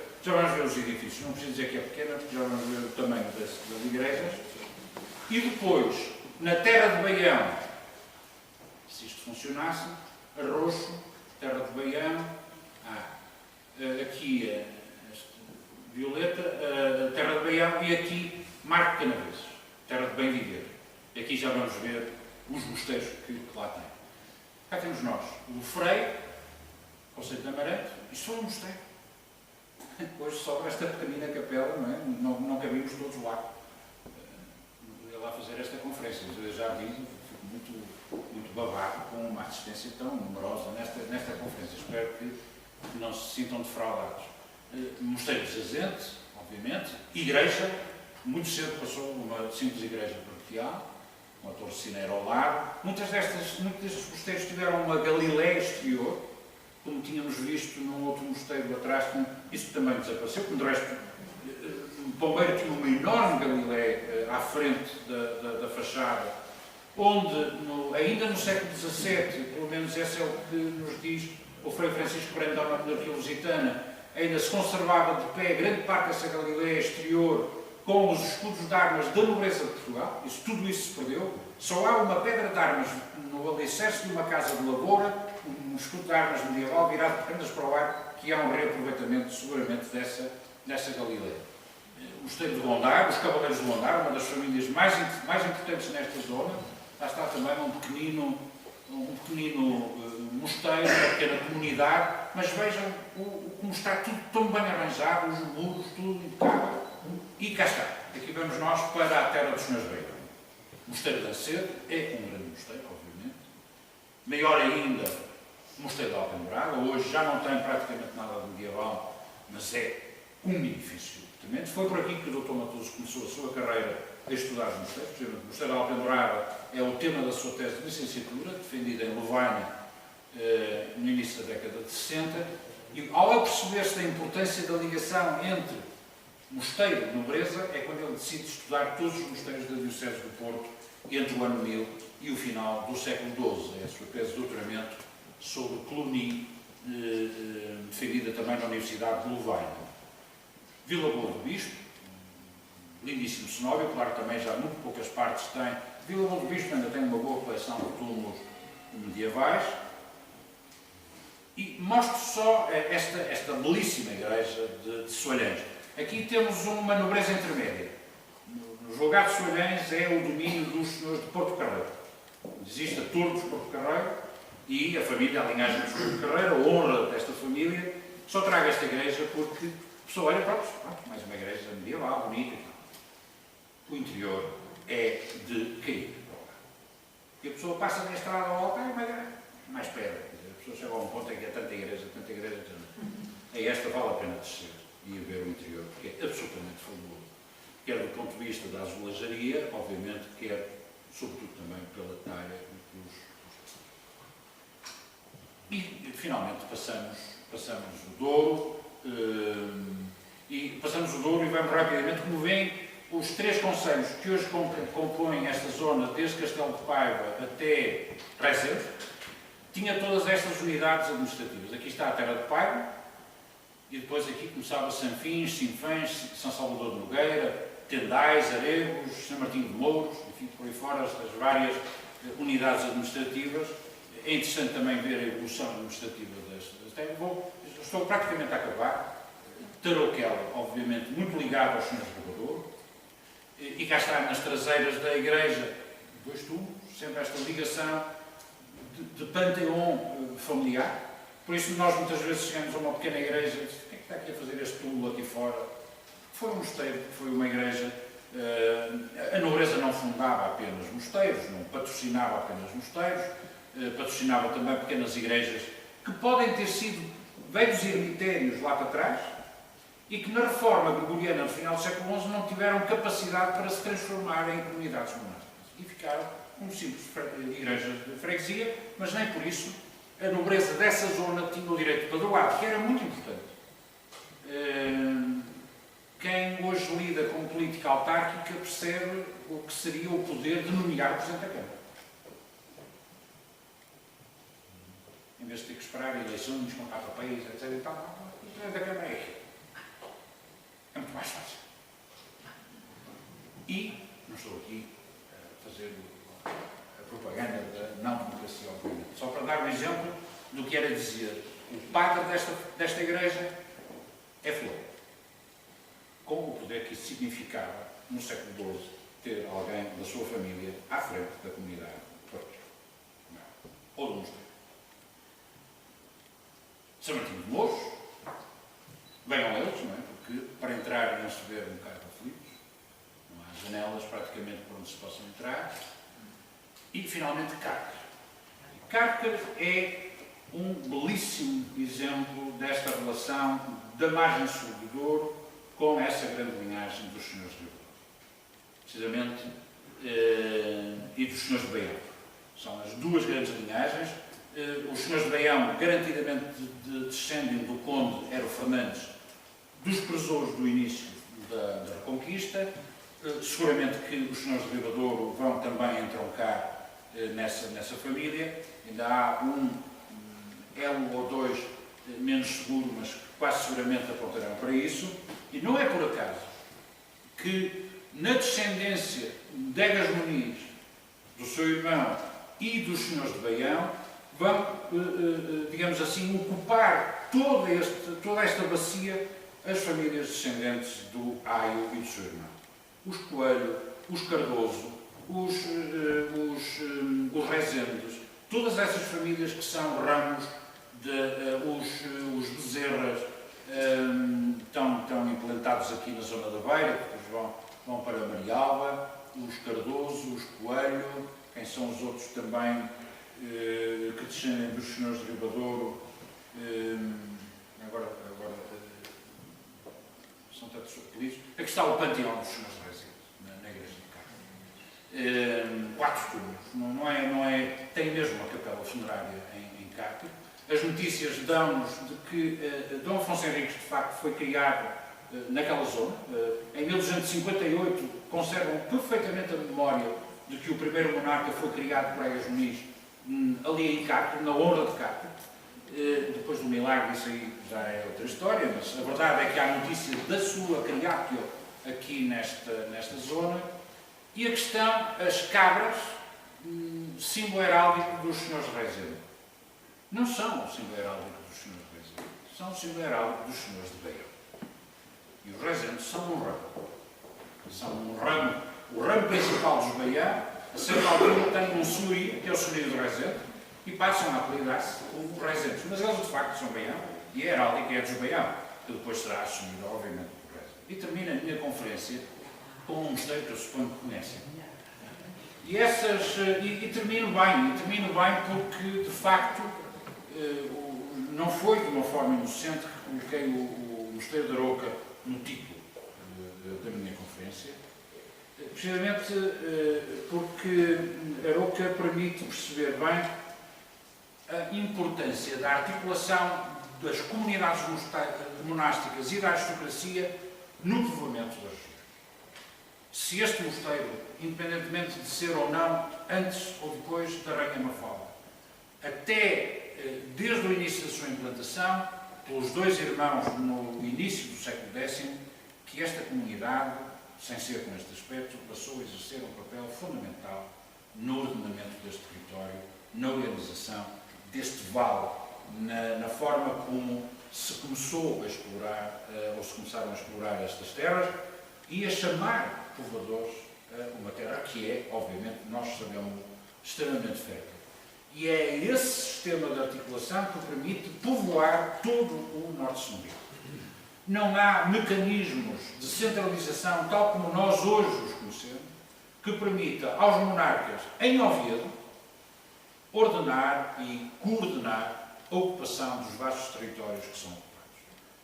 os edifícios, não preciso dizer que é pequena, porque já vamos ver o tamanho das igrejas. E depois, na terra de Baião, se isto funcionasse, Arroxo, terra de Baião, aqui Violeta, terra de Baião, e aqui Marco Canaveses, terra de Bem Viver. E aqui já vamos ver os mosteiros que lá tem. Cá temos nós, o Frei, conceito de Amarante, isto foi um mosteiro. Hoje sobra esta pequenina capela, não é? Não cabemos todos lá. Não ia lá fazer esta conferência, mas eu já digo, fico muito babado com uma assistência tão numerosa nesta conferência. Espero que não se sintam defraudados. Mosteiro de Zazente, obviamente. Igreja, muito cedo passou uma simples igreja paroquial, uma torre cineira ao lado. Muitos destes mosteiros tiveram uma Galileia exterior, como tínhamos visto num outro mosteiro atrás, isso também desapareceu, como de resto, o Pombeiro tinha uma enorme Galileia à frente da fachada, onde, ainda no século XVII, pelo menos esse é o que nos diz o Frei Francisco Brandão na monarquia lusitana, ainda se conservava de pé grande parte dessa Galileia exterior com os escudos de armas da nobreza de Portugal, tudo isso se perdeu. Só há uma pedra de armas no alicerce de uma casa de lavoura, um escudo de armas medieval virado apenas para o ar, que há um reaproveitamento, seguramente, dessa Galileia. O Mosteiro de Gondar, os Cavaleiros de Gondar, uma das famílias mais importantes nesta zona, lá está também um pequenino mosteiro, uma pequena comunidade, mas vejam como está tudo tão bem arranjado, os muros, tudo impecável. E cá está, aqui vamos nós para a terra dos Senhores Beira. O Mosteiro de Acedo é um grande mosteiro, obviamente. Maior ainda, o Mosteiro de Alpendurada. Hoje já não tem praticamente nada de medieval, mas é um edifício. Foi por aqui que o Dr. Matoso começou a sua carreira a estudar os mosteiros. O Mosteiro de Alpendurada é o tema da sua tese de licenciatura, defendida em Louvaina no início da década de 60, e ao aperceber-se da importância da ligação entre mosteiro e nobreza, é quando ele decide estudar todos os mosteiros da Diocese do Porto entre o ano 1000 e o final do século XII. É a sua tese de doutoramento sobre Cluny, defendida também na Universidade de Louvaina. Vila Boa do Bispo, lindíssimo cenóbio, claro que também já muito poucas partes tem. Vila Boa do Bispo ainda tem uma boa coleção de túmulos medievais. E mostro só esta belíssima igreja de Soalhães. Aqui temos uma nobreza intermédia. No julgado de Soalhães é o domínio dos senhores de Porto Carreiro. Existe a Torre dos Porto Carreiro e a família, a linhagem dos Porto Carreiro, a honra desta família, só traga esta igreja porque a pessoa olha, pronto, mais uma igreja medieval, bonita e tal. O interior é de cair. E a pessoa passa da estrada ao altar e mais pedra. A pessoa chega a um ponto em que é tanta igreja. A esta vale a pena descer e ir ver o interior, porque é absolutamente fabuloso. Quer do ponto de vista da azulejaria, obviamente, quer, sobretudo, também pela talha e finalmente passamos o Douro, e vamos rapidamente, como veem, os três concelhos que hoje compõem esta zona, desde Castelo de Paiva até Recente, tinha todas estas unidades administrativas. Aqui está a Terra de Paiva, e depois aqui começava Sanfins, Sinfãs, São Salvador de Nogueira, Tendais, Aregos, São Martinho de Mouros, enfim, por aí fora as várias unidades administrativas. É interessante também ver a evolução administrativa das terras. Estou praticamente a acabar. Tarouquel, obviamente, muito ligado aos senhores de Douro, e cá está nas traseiras da igreja, dois túmulos, sempre esta ligação de panteão familiar. Por isso nós muitas vezes chegamos a uma pequena igreja e dizemos, o que é que está aqui a fazer este túmulo aqui fora? Foi um mosteiro, foi uma igreja. A nobreza não fundava apenas mosteiros, não patrocinava apenas mosteiros, patrocinava também pequenas igrejas que podem ter sido velhos ermitérios lá para trás e que na reforma gregoriana no final do século XI não tiveram capacidade para se transformar em comunidades monásticas e ficaram como simples igrejas de freguesia, mas nem por isso a nobreza dessa zona tinha o direito de padroado, que era muito importante. Quem hoje lida com política autárquica percebe o que seria o poder de nomear o Presidente da Câmara. Em vez de ter que esperar eleições, comprar papéis, etc. E tal, o Presidente da Câmara é aqui. É muito mais fácil. E, não estou aqui a fazer a propaganda da não-democracia, obviamente, só para dar um exemplo do que era dizer o padre desta igreja é Flor. Com o poder que isso significava, no século XII, ter alguém da sua família à frente da comunidade ou do mosteiro. São Martinho de Mouros, venham eles, não é? Porque para entrar iam-se ver um bocado aflitos, não há janelas praticamente por onde se possam entrar, e finalmente Cárcer. Cárcer é um belíssimo exemplo desta relação da margem sul do Douro com essa grande linhagem dos senhores de Douro, precisamente, e dos senhores de Baião. São as duas grandes linhagens. Os senhores de Baião, garantidamente descendem do conde Ero Fernandes, dos presores do início da Reconquista. Seguramente que os senhores de Ribadouro vão também entroncar nessa família. Ainda há um elo ou dois menos seguro, mas quase seguramente apontarão para isso. E não é por acaso que na descendência de Egas Muniz, do seu irmão e dos senhores de Baião, vão, digamos assim, ocupar toda esta bacia as famílias descendentes do Aio e do seu irmão. Os Coelho, os Cardoso, os Rezendes, todas essas famílias que são ramos os Bezerras, estão implantados aqui na zona da Beira, depois vão para Marialva, os Cardoso, os Coelho, quem são os outros também que descendem dos senhores de Ribadouro, agora são tantos apelidos. Aqui está o panteão dos senhores de Rezendes, na igreja de Cárpio. 4 túmulos, tem mesmo uma capela funerária em Cárpio. As notícias dão-nos de que Dom Afonso Henriques, de facto, foi criado naquela zona. Em 1258 conservam perfeitamente a memória de que o primeiro monarca foi criado por Egas Muniz ali em Cárpio, na honra de Cárpio. Depois do milagre, isso aí já é outra história, mas a verdade é que há notícia da sua criátio aqui nesta zona. E a questão, as cabras, símbolo heráldico dos senhores de Rezende. Não são o símbolo heráldico dos senhores de Rezende, são o símbolo heráldico dos senhores de Baião. E os Rezendes são um ramo. São um ramo, o ramo principal dos Baião, a certa altura tem um senhorio, que é o senhorio do Rezende, e passam a apelidar-se como Rezendes. Mas eles, de facto, são Baião, e a heráldica é dos Baião, que depois será assumida, obviamente, por Rezende. E termino a minha conferência com um mosteiro que eu suponho que conhecem. E termino bem porque, de facto, não foi de uma forma inocente que coloquei o Mosteiro de Arouca no título da minha conferência, precisamente porque Arouca permite perceber bem a importância da articulação das comunidades monásticas e da aristocracia no povoamento da região. Se este mosteiro, independentemente de ser ou não antes ou depois da Rainha Mafalda, até desde o início da sua implantação, pelos dois irmãos no início do século X, que esta comunidade, sem ser com este aspecto, passou a exercer um papel fundamental no ordenamento deste território, na organização deste vale, na forma como se começou a explorar, ou se começaram a explorar estas terras, e a chamar povoadores uma terra que é, obviamente, nós sabemos, extremamente fértil. E é esse sistema de articulação que permite povoar todo o Norte Sombrio. Não há mecanismos de centralização, tal como nós hoje os conhecemos, que permita aos monarcas, em Oviedo, ordenar e coordenar a ocupação dos vastos territórios que são ocupados.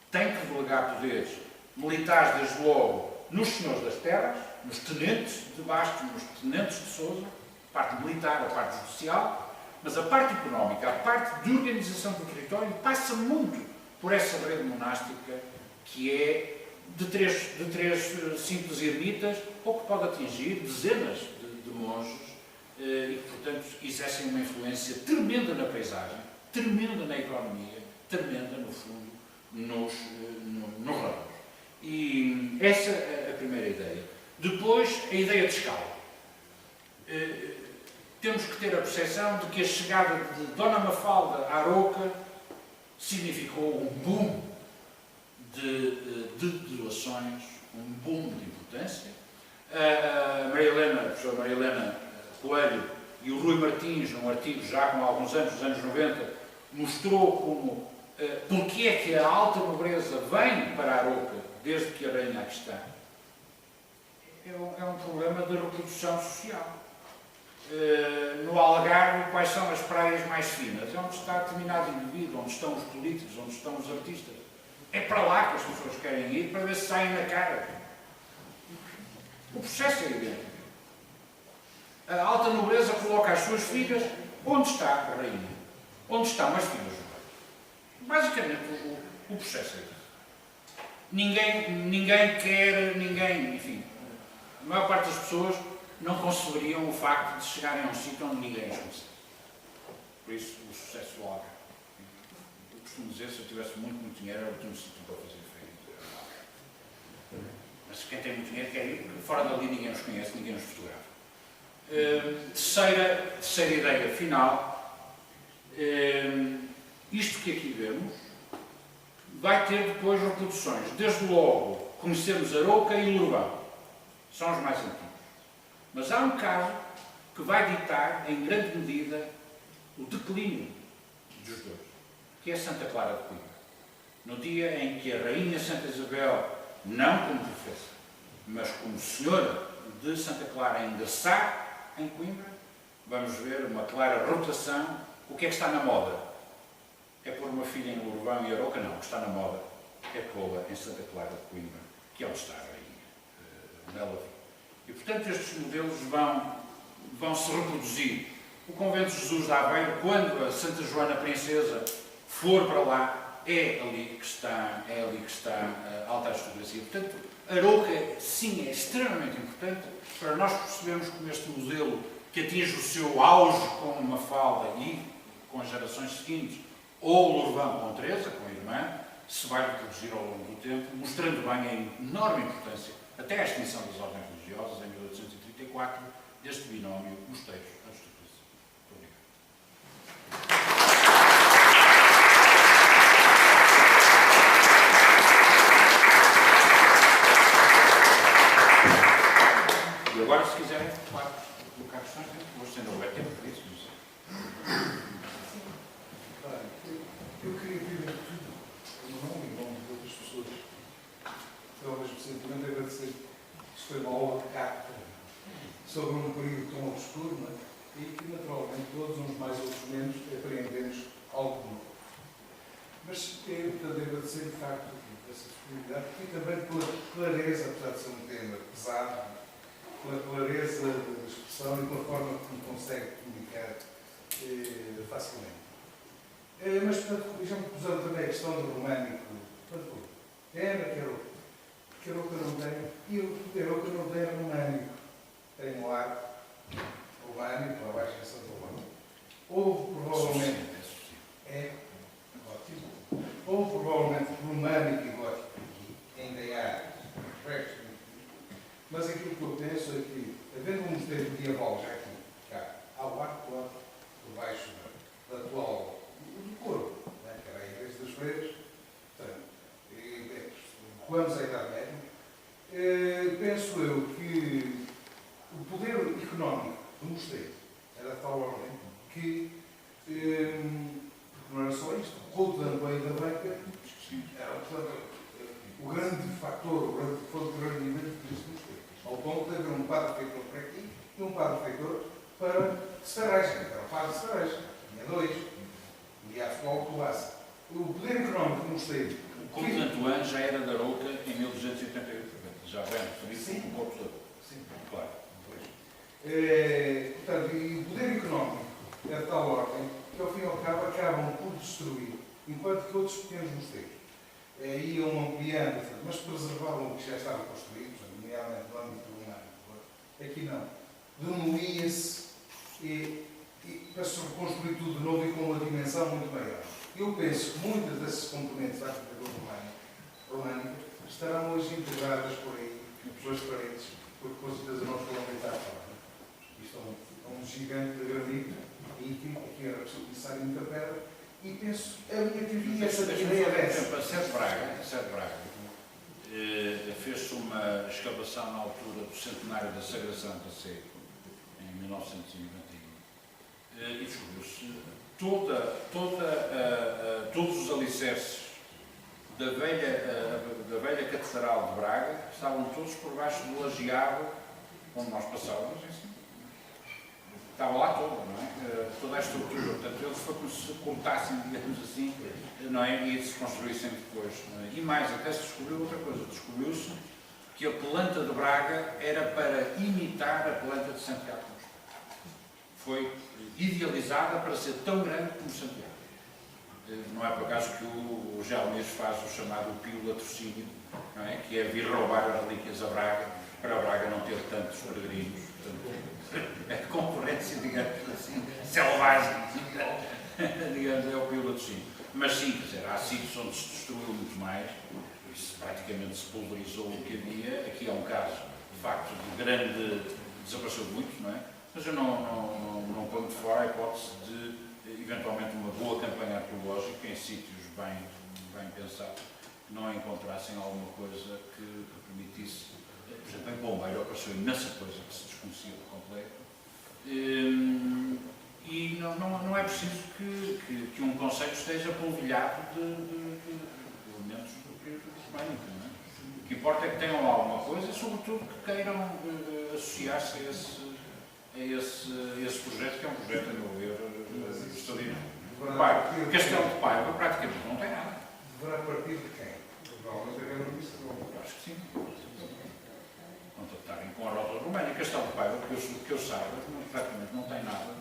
Tem que delegar poderes militares, desde logo, nos senhores das terras, nos tenentes de Bastos, nos tenentes de Sousa, a parte militar, a parte judicial, mas a parte económica, a parte de organização do território passa muito por essa rede monástica que é de três simples ermitas, ou que pode atingir dezenas de monges e que, portanto, exercem uma influência tremenda na paisagem, tremenda na economia, tremenda, no fundo, nos ramos. E essa é a primeira ideia. Depois, a ideia de escala. Temos que ter a percepção de que a chegada de Dona Mafalda à Arouca significou um boom de doações, um boom de importância. A professora Maria Helena Coelho e o Rui Martins, num artigo já com alguns anos, dos anos 90, mostrou como, porque é que a alta nobreza vem para a Arouca desde que a rainha aqui está. É um problema de reprodução social. No Algarve, quais são as praias mais finas? É onde está determinado indivíduo, onde estão os políticos, onde estão os artistas. É para lá que as pessoas querem ir, para ver se saem na cara. O processo é idêntico. A alta nobreza coloca as suas filhas onde está a rainha, onde estão as filhas do rei. Basicamente, o processo é idêntico. Ninguém quer, enfim, a maior parte das pessoas não conceberiam o facto de chegarem a um sítio onde ninguém os conhece. Por isso, o sucesso do Algarve. Eu costumo dizer, se eu tivesse muito dinheiro, eu tinha um sítio para fazer férias. Mas quem tem muito dinheiro quer ir, porque fora dali ninguém nos conhece, ninguém nos fotografa. Terceira ideia final, isto que aqui vemos vai ter depois reproduções. Desde logo, conhecemos Arouca e Lourvão, são os mais antigos. Mas há um caso que vai ditar, em grande medida, o declínio dos dois, que é Santa Clara de Coimbra. No dia em que a Rainha Santa Isabel, não como professa, mas como senhora de Santa Clara, ingressar em Coimbra, vamos ver uma clara rotação. O que é que está na moda? É pôr uma filha em Lourvão e Arouca? Não, o que está na moda é pô-la em Santa Clara de Coimbra, que é onde está a Rainha, nela. E, portanto, estes modelos vão se reproduzir. O Convento de Jesus de Aveiro, quando a Santa Joana Princesa for para lá, é ali que está a alta aristocracia. Portanto, Arouca, sim, é extremamente importante para nós percebermos como este modelo, que atinge o seu auge com uma Mafalda e com as gerações seguintes, ou Lourvão com Teresa, com a irmã, se vai reproduzir ao longo do tempo, mostrando bem a enorme importância, até à extinção das ordens religiosas, em 1834, deste binómio mosteiros-aristocracia. Muito obrigado. E agora, se quiserem, claro, colocar questões, hoje ainda houver tempo para isso, Eu queria pedir tudo, no nome e em nome de outras pessoas, talvez recentemente agradecer. Isto foi uma aula de carta sobre um período tão obscuro, não é? E que, naturalmente, todos, uns mais outros menos, apreendemos algo novo. Mas quero, portanto, agradecer, de facto, essa disponibilidade e também pela clareza, apesar de ser um tema pesado, pela clareza da expressão e pela forma como consegue comunicar facilmente. Mas, portanto, já-me puseram também a questão do românico. Portanto, que Arouca não tem, e eu Arouca não tem românico. Tem um arco românico, abaixo de Santo Romano. Houve provavelmente. Ótimo. Houve provavelmente românico e gótico aqui, ainda há restos. Mas aquilo que eu penso é que, havendo um mosteiro medieval já aqui, cá, há o arco por baixo da atual do coro, né, que era a Igreja das Freiras, portanto, recuamos à Idade Média. Penso eu que o poder económico do mosteiro era de tal ordem que, não era só isto, o culto da Amboia da Banca era, portanto, o grande fator, o grande fonte de rendimento deste mosteiro. Ao ponto de haver um padre feitor para aqui e um padre feitor para Serragem, que era o padre de Serragem. Tinha dois. E a atual Colasse. O poder económico do mosteiro. O Conto de Antoine já era da Arouca em 1288. Já vem referido como Conto de Arouca. Sim, claro. Portanto, e o poder económico é de tal ordem que, ao fim e ao cabo, acabam por destruir, enquanto que outros pequenos mosteiros iam ampliando, mas preservavam o que já estava construído, nomeadamente no âmbito do humano. Aqui não. Demolia-se para se reconstruir tudo de novo e com uma dimensão muito maior. Eu penso que muitas desses componentes da arquitetura românica estarão hoje integradas por aí, pelas paredes, porque com certeza nós vamos deitar fora. Isto é um gigante de granito ínfimo, aqui era necessário muita pedra, e penso, a minha teoria é essa ideia dessa. Sérgio Braga, fez-se uma escavação na altura do centenário da Sagração da Sé, em 1991, e descobriu-se todos os alicerces da velha Catedral de Braga estavam todos por baixo do lajeado onde nós passávamos. Estava lá toda, não é? Toda a estrutura. Portanto, eles foi como se cortassem, digamos assim, não é? E se construíssem depois. Não é? E mais, até se descobriu outra coisa. Descobriu-se que a planta de Braga era para imitar a planta de Santiago. Foi idealizada para ser tão grande como Santiago. Não é por acaso que o Gelmês faz o chamado pio latrocínio, não é? Que é vir roubar as relíquias a Braga, para Braga não ter tantos peregrinos. Portanto, a concorrência, digamos assim, selvagem, digamos, é o pio latrocínio. Mas sim, quer dizer, há sítios onde se destruiu muito mais, isso praticamente se pulverizou o que havia. Aqui é um caso, de facto, de grande... desapareceu muito, não é? Mas eu não ponho de fora a hipótese de, eventualmente, uma boa campanha arqueológica em sítios bem pensados, que não encontrassem alguma coisa que permitisse. Por exemplo, em Bombeiro apareceu imensa coisa que se desconhecia por completo. E não é preciso que um conceito esteja polvilhado de elementos do período românico, não é? O que importa é que tenham alguma coisa e, sobretudo, que queiram associar-se a esse projeto, que é um projeto, a meu ver, extraordinário. Castelo de Paiva praticamente não tem nada. Deverá partir de quem? Provavelmente a Câmara Municipal. Acho que sim. Contactarem com a Rota Romana. Castelo de Paiva, que eu saiba, praticamente não tem nada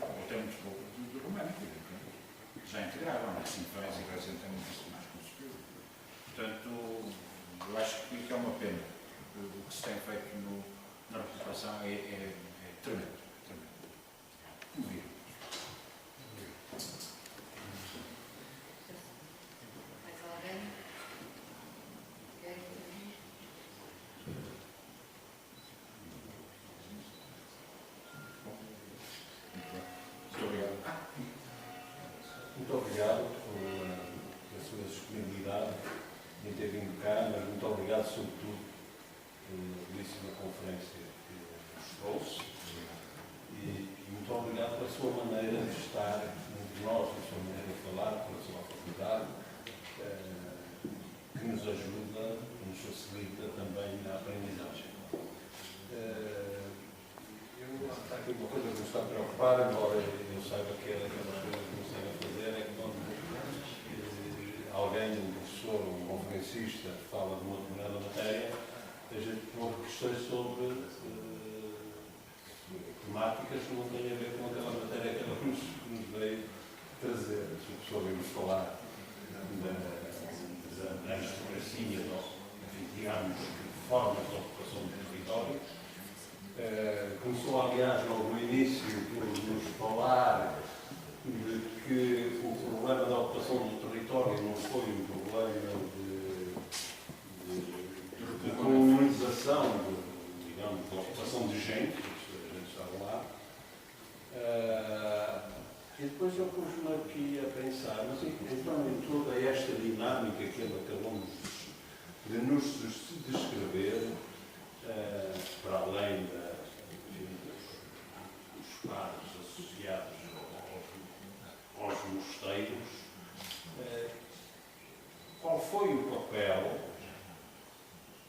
ou tem muito pouco de românico. Já integraram, né? Sinfãs e representam muito mais que o superior. Portanto, eu acho que é uma pena. O que se tem feito na recuperação é tremendo. Como viram? Mais alguém? Muito obrigado. Muito obrigado pela sua disponibilidade em ter vindo cá, mas muito obrigado, sobretudo, pela belíssima conferência que nos trouxe e muito obrigado pela sua maneira de estar entre nós, pela sua maneira de falar, pela sua faculdade, que nos ajuda, que nos facilita também na aprendizagem. Está aqui uma coisa que me está a preocupar, embora eu saiba que é daquelas coisas que nos devem fazer, é que quando alguém, um professor, um conferencista, fala de uma determinada matéria, a gente põe questões sobre temáticas que não têm a ver com aquela matéria que ela nos veio trazer. Se o professor veio-nos falar da aristocracia, digamos, de formas de ocupação do território, começou, aliás, logo no início, por nos falar de que o problema da ocupação do território não foi um problema de colonização, digamos, de ocupação de gente, a gente estava lá. E depois eu pus-me aqui a pensar, mas então em toda esta dinâmica que ele acabou de nos descrever, para além dos pares associados aos mosteiros, qual foi o papel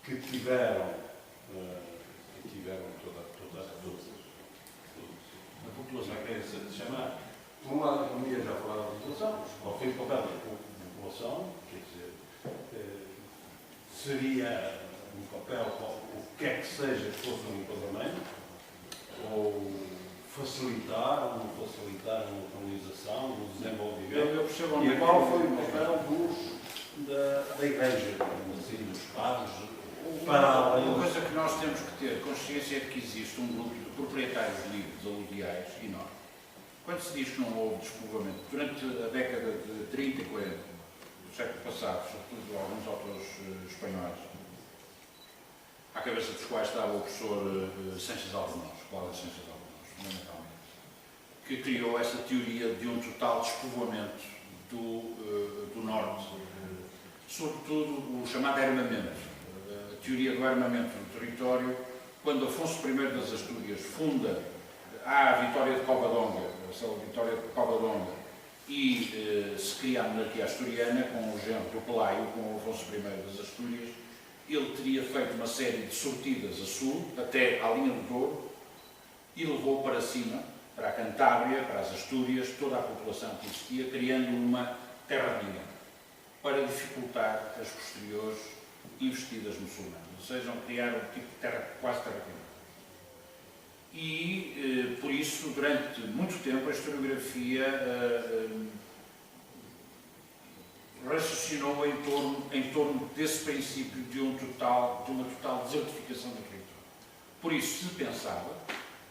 que tiveram toda a população, quer chamar, por um lado, a economia já falava da população, qual foi o papel da população, quer dizer, seria um papel, o que é que seja que fosse um enquadramento, ou facilitar ou não facilitar uma colonização, um desenvolvimento, e qual foi o papel da Igreja, assim, dos padres, para além. Uma coisa que nós temos que ter consciência é de que existe um grupo de proprietários livres aludiais enorme. Quando se diz que não houve despovoamento, durante a década de 30 e 40 do século passado, sobretudo alguns autores espanhóis, à cabeça dos quais estava o professor Sánchez Albornoz, Cláudio Sánchez Albornoz, fundamentalmente, que criou essa teoria de um total despovoamento do norte, sobretudo o chamado armamento, a teoria do armamento do território, quando Afonso I das Astúrias funda a Vitória de Covadonga, a Vitória de Covadonga, e se cria a monarquia asturiana com o genro Pelaio, com o Afonso I das Astúrias. Ele teria feito uma série de sortidas a sul, até à linha do Douro, e levou para cima, para a Cantábria, para as Astúrias, toda a população que existia, criando uma terra de ninguém, para dificultar as posteriores investidas muçulmanas, ou seja, criar um tipo de terra, quase terra de ninguém. E, por isso, durante muito tempo, a historiografia raciocinou em torno desse princípio de uma total desertificação do território. Por isso se pensava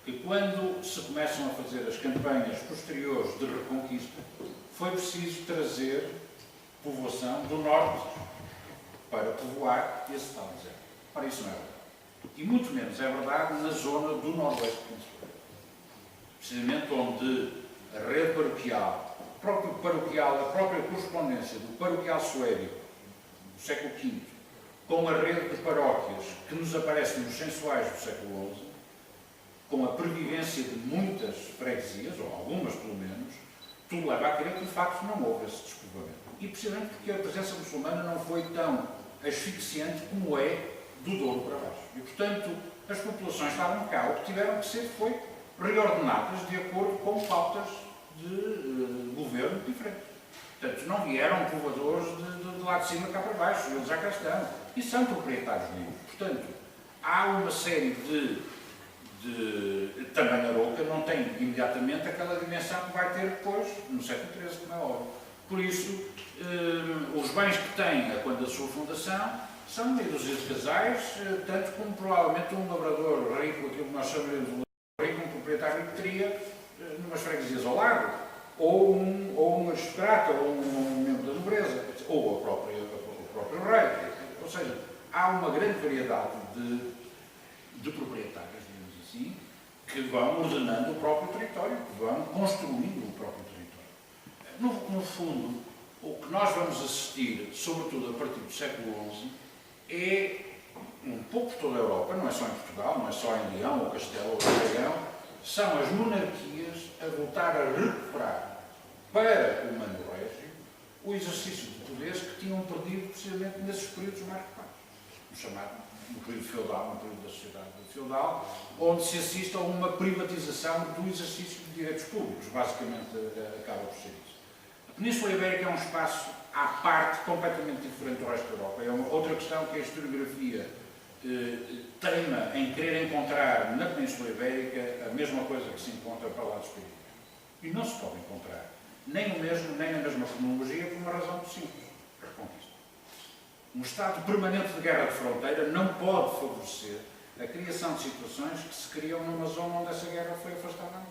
que quando se começam a fazer as campanhas posteriores de reconquista, foi preciso trazer povoação do norte para povoar esse tal deserto. Ora, isso não é verdade. E muito menos é verdade na zona do Noroeste peninsular. Precisamente onde a rede paroquial, o próprio paroquial, a própria correspondência do paroquial suério do século V com a rede de paróquias que nos aparece nos censuais do século XI, com a pervivência de muitas freguesias, ou algumas pelo menos, tudo leva a crer que de facto não houve esse despovoamento. E precisamente porque a presença muçulmana não foi tão asfixiante como é do Douro para baixo. E portanto, as populações estavam cá, o que tiveram que ser foi reordenadas de acordo com pautas de governo diferentes. Portanto, não vieram povoadores de lá de cima cá para baixo, eles já cá estão. E são proprietários livres. Portanto, há uma série também a Arouca não tem imediatamente aquela dimensão que vai ter depois, no século XIII, como é óbvio. Por isso, os bens que tem quando a sua fundação são meia dúzia de casais, tanto como provavelmente um labrador rico, aquilo que nós chamaremos de rico, um proprietário que teria numas freguesias ao lado, ou um aristocrata, ou um membro da nobreza, ou o próprio rei. Ou seja, há uma grande variedade de proprietários, digamos assim, que vão ordenando o próprio território, que vão construindo o próprio território. No fundo, o que nós vamos assistir, sobretudo a partir do século XI, é um pouco por toda a Europa, não é só em Portugal, não é só em Leão, ou Castelo, ou Aragão, são as monarquias a voltar a recuperar para o Mano Régio o exercício de poderes que tinham perdido precisamente nesses períodos mais recuados, no período feudal, no período da sociedade feudal, onde se assiste a uma privatização do exercício de direitos públicos, basicamente acaba por ser isso. A Península Ibérica é um espaço à parte completamente diferente do resto da Europa. É uma outra questão que a historiografia teima em querer encontrar na Península Ibérica a mesma coisa que se encontra para lá dos Pirineus. E não se pode encontrar nem a mesma cronologia por uma razão muito simples: a reconquista. Um estado permanente de guerra de fronteira não pode favorecer a criação de situações que se criam numa zona onde essa guerra foi afastada.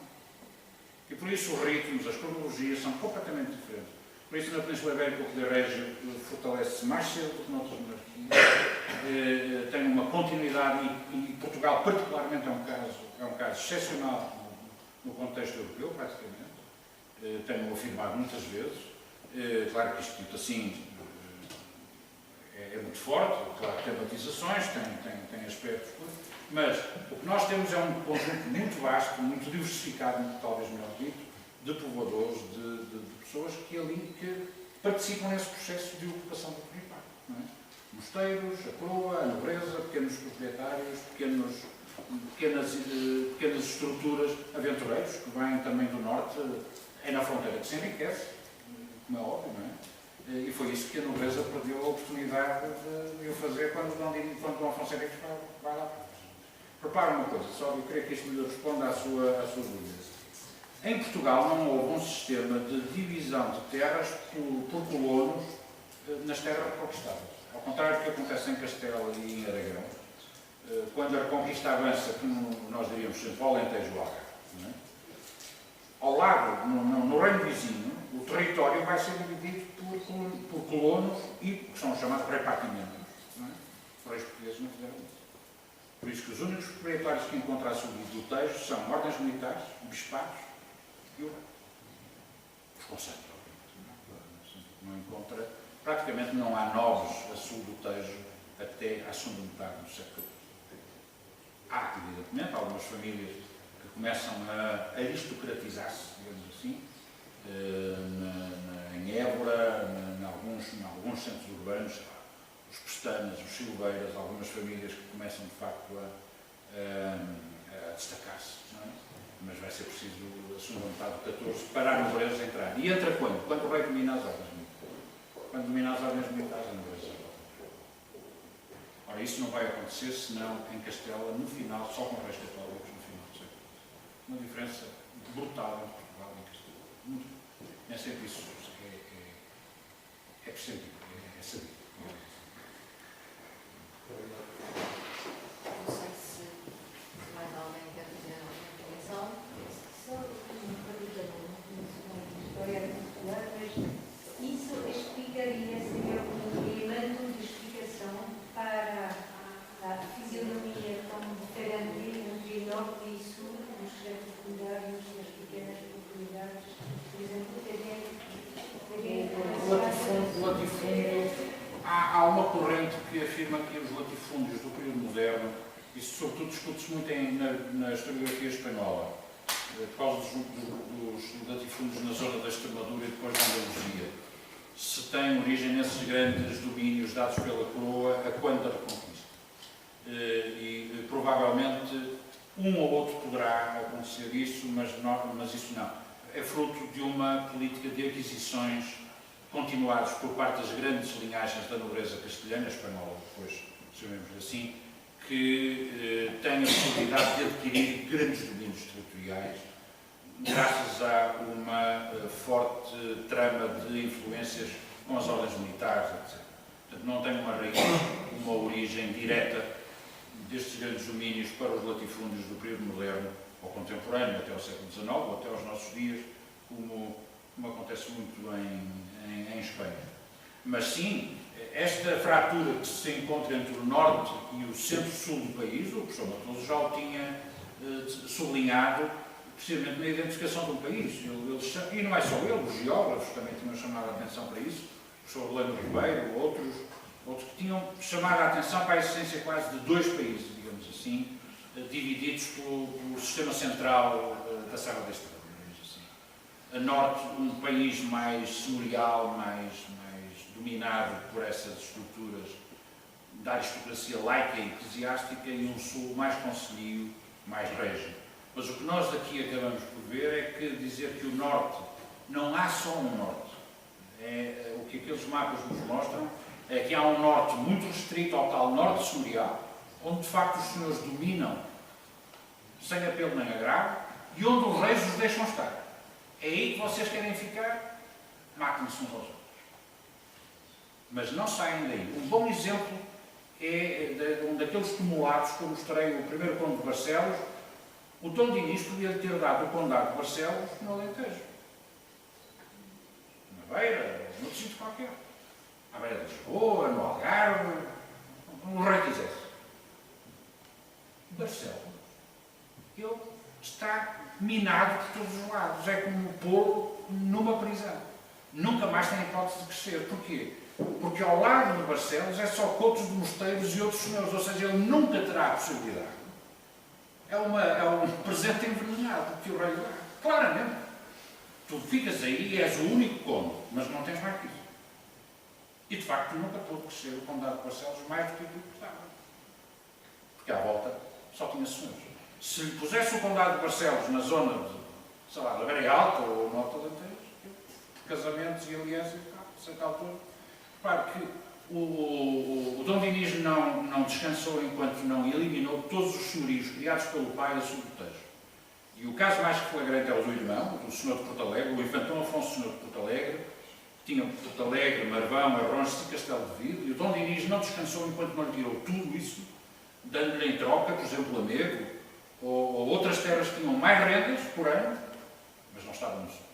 E por isso os ritmos, as cronologias são completamente diferentes. Por isso, na Península Ibérica, o poder régio fortalece-se mais cedo do que noutras monarquias, tem uma continuidade e Portugal, particularmente, é um caso excepcional no contexto europeu, praticamente. Tenho afirmado muitas vezes. Claro que isto, assim, é muito forte, claro que tem matizações, tem aspectos, mas o que nós temos é um conjunto muito vasto, muito diversificado, talvez melhor dito, de povoadores, de pessoas que participam nesse processo de ocupação do território. Não é? Mosteiros, a coroa, a nobreza, pequenos proprietários, pequenas estruturas, aventureiros, que vêm também do norte, é na fronteira que se enriquece, como é óbvio, não é? E foi isso que a nobreza perdeu a oportunidade de o fazer quando Dom Afonso Henriques vai lá. Repara uma coisa, só eu creio que isto me responda à sua dúvida. Em Portugal não houve um sistema de divisão de terras por colonos nas terras reconquistadas. Ao contrário do que acontece em Castela e em Aragão, quando a reconquista avança, como nós diríamos sempre, ao Alentejo do Algarve. Não é? Ao lado, no reino vizinho, o território vai ser dividido por colonos e que são chamados repartimentos. Não é? Os reis portugueses não fizeram isso. Por isso que os únicos proprietários que encontram a subida do Tejo são ordens militares, bispados e o rei. Os conselhos, não encontra, praticamente não há nobres a sul do Tejo até à segunda metade do século XIV. Há, evidentemente, algumas famílias que começam a aristocratizar-se, digamos assim, em Évora, em alguns centros urbanos, os Pestanas, os Silveiras, algumas famílias que começam, de facto, a destacar-se. Não é? Mas vai ser preciso a segunda metade do XIV para a nobreza entrar. E entra quando? Quando o rei domina as ordens militares. Quando domina as ordens militares, a nobreza entra. Ora, isso não vai acontecer senão em Castela, no final, só com os reis católicos, no final do século XIV. Uma diferença brutal entre Portugal e Castela. Muito. É sempre isso. É perceptível, é sabido. Não sei se mais alguém quer fazer alguma intervenção. Só uma pergunta, não história particular, mas isso explicaria, seria um elemento de explicação sobretudo discute-se muito na historiografia espanhola, por causa dos latifúndios na zona da Extremadura e depois da Andaluzia, se tem origem nesses grandes domínios dados pela coroa a quando da Reconquista. E provavelmente um ou outro poderá acontecer isso, mas isso não. É fruto de uma política de aquisições continuadas por parte das grandes linhagens da nobreza castelhana, espanhola, depois, chamemos assim, que têm a possibilidade de adquirir grandes domínios territoriais graças a uma forte trama de influências com as ordens militares, etc. Portanto, não tem uma raiz, uma origem direta destes grandes domínios para os latifúndios do período moderno ou contemporâneo, até ao século XIX, ou até aos nossos dias, como acontece muito em Espanha. Mas sim, esta fratura que se encontra entre o norte e o centro-sul do país, o professor Matoso já o tinha sublinhado, precisamente na identificação do país. E não é só ele, os geógrafos também tinham chamado a atenção para isso, o professor Orlando Ribeiro, outros que tinham chamado a atenção para a existência quase de dois países, digamos assim, divididos pelo sistema central da Serra da Estrela, digamos assim. A norte, um país mais senhorial, mais dominado por essas estruturas da aristocracia laica e eclesiástica, e um sul mais concelhio, mais régio. Mas o que nós aqui acabamos por ver é que dizer que o norte, não há só um norte. O que aqueles mapas nos mostram é que há um norte muito restrito ao tal norte senhorial, onde de facto os senhores dominam sem apelo nem agravo, e onde os reis os deixam estar. É aí que vocês querem ficar? Matem-se uns aos outros. Mas não saem daí. Um bom exemplo é um daqueles tumulados que eu mostrei, o primeiro conde de Barcelos. O Dom Dinis podia ter dado o condado de Barcelos no Alentejo, na Beira, no sítio qualquer. À beira de Lisboa, no Algarve, como o rei quisesse. Barcelos, ele está minado por todos os lados. É como o povo numa prisão. Nunca mais tem hipótese de crescer. Porquê? Porque ao lado de Barcelos é só cotos de mosteiros e outros senhores, ou seja, ele nunca terá a possibilidade. É um presente envenenado que o rei dá. Claramente. Tu ficas aí e és o único conde, mas não tens mais que isso. E de facto nunca pôde crescer o condado de Barcelos mais do que aquilo que estava. Porque à volta só tinha senhores. Se lhe pusesse o condado de Barcelos na zona de, sei lá, da Beira Alta ou no Alto Alentejo, casamentos e alianças, a certa altura, repare que o Dom Dinis não descansou enquanto não eliminou todos os senhorios criados pelo pai a sul do Tejo. E o caso mais flagrante é o do irmão, do senhor de Porto Alegre, o infantão Afonso, senhor de Porto Alegre, tinha Porto Alegre, Marvão, Arronches e Castelo de Vido, e o Dom Dinis não descansou enquanto não lhe tirou tudo isso, dando-lhe em troca, por exemplo, Lamego, ou outras terras que tinham mais rendas por ano, mas não estavam no sul.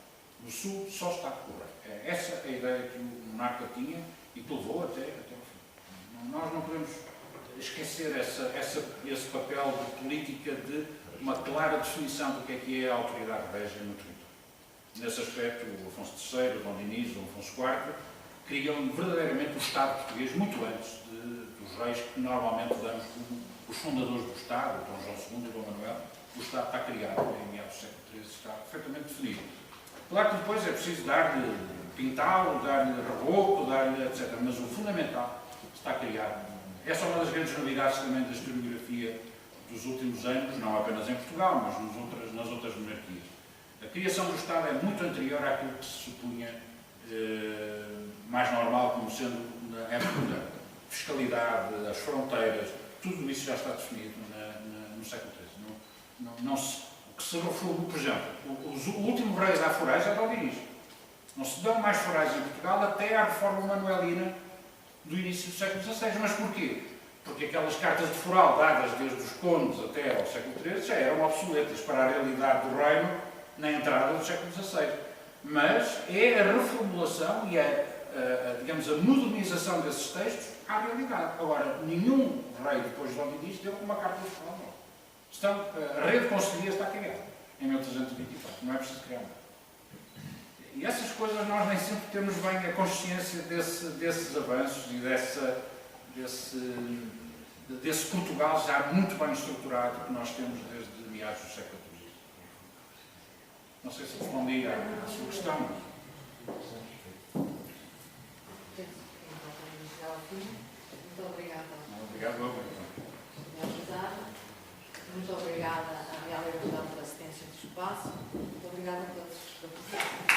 No sul só está por rei. É essa a ideia que o monarca tinha e que levou até ao fim. Nós não podemos esquecer esse papel de política de uma clara definição do que é a autoridade régia no território. Nesse aspecto, o Afonso III, o Dom Dinis, o Afonso IV, criam verdadeiramente o Estado português muito antes dos reis que normalmente damos como os fundadores do Estado, o Dom João II e o Dom Manuel. O Estado está criado em meados do século XIII, está perfeitamente definido. Claro que depois é preciso dar-lhe pintá-lo, dar-lhe reboco, dar-lhe etc. Mas o fundamental está criado. Essa é uma das grandes novidades também da historiografia dos últimos anos, não apenas em Portugal, mas nas outras monarquias. A criação do Estado é muito anterior àquilo que se supunha mais normal, como sendo na época da fiscalidade, as fronteiras, tudo isso já está definido no século XIII. O que se reformou, por exemplo, o último rei da forais é Dom Dinis. Não se dão mais forais em Portugal até à reforma manuelina do início do século XVI. Mas porquê? Porque aquelas cartas de foral dadas desde os condes até ao século XIII já eram obsoletas para a realidade do reino na entrada do século XVI. Mas é a reformulação e digamos, a modernização desses textos à realidade. Agora, nenhum rei depois de Dom Dinis deu uma carta de foral. A rede de conselhia está criada em 1324. Não é preciso criar nada. E essas coisas nós nem sempre temos bem a consciência desses avanços e desse Portugal já muito bem estruturado que nós temos desde meados do século XII. Não sei se respondi à sua questão. Muito obrigada. Obrigado, Sr. José. Muito obrigada à Real Universidade pela assistência do espaço. Muito obrigada pela presença.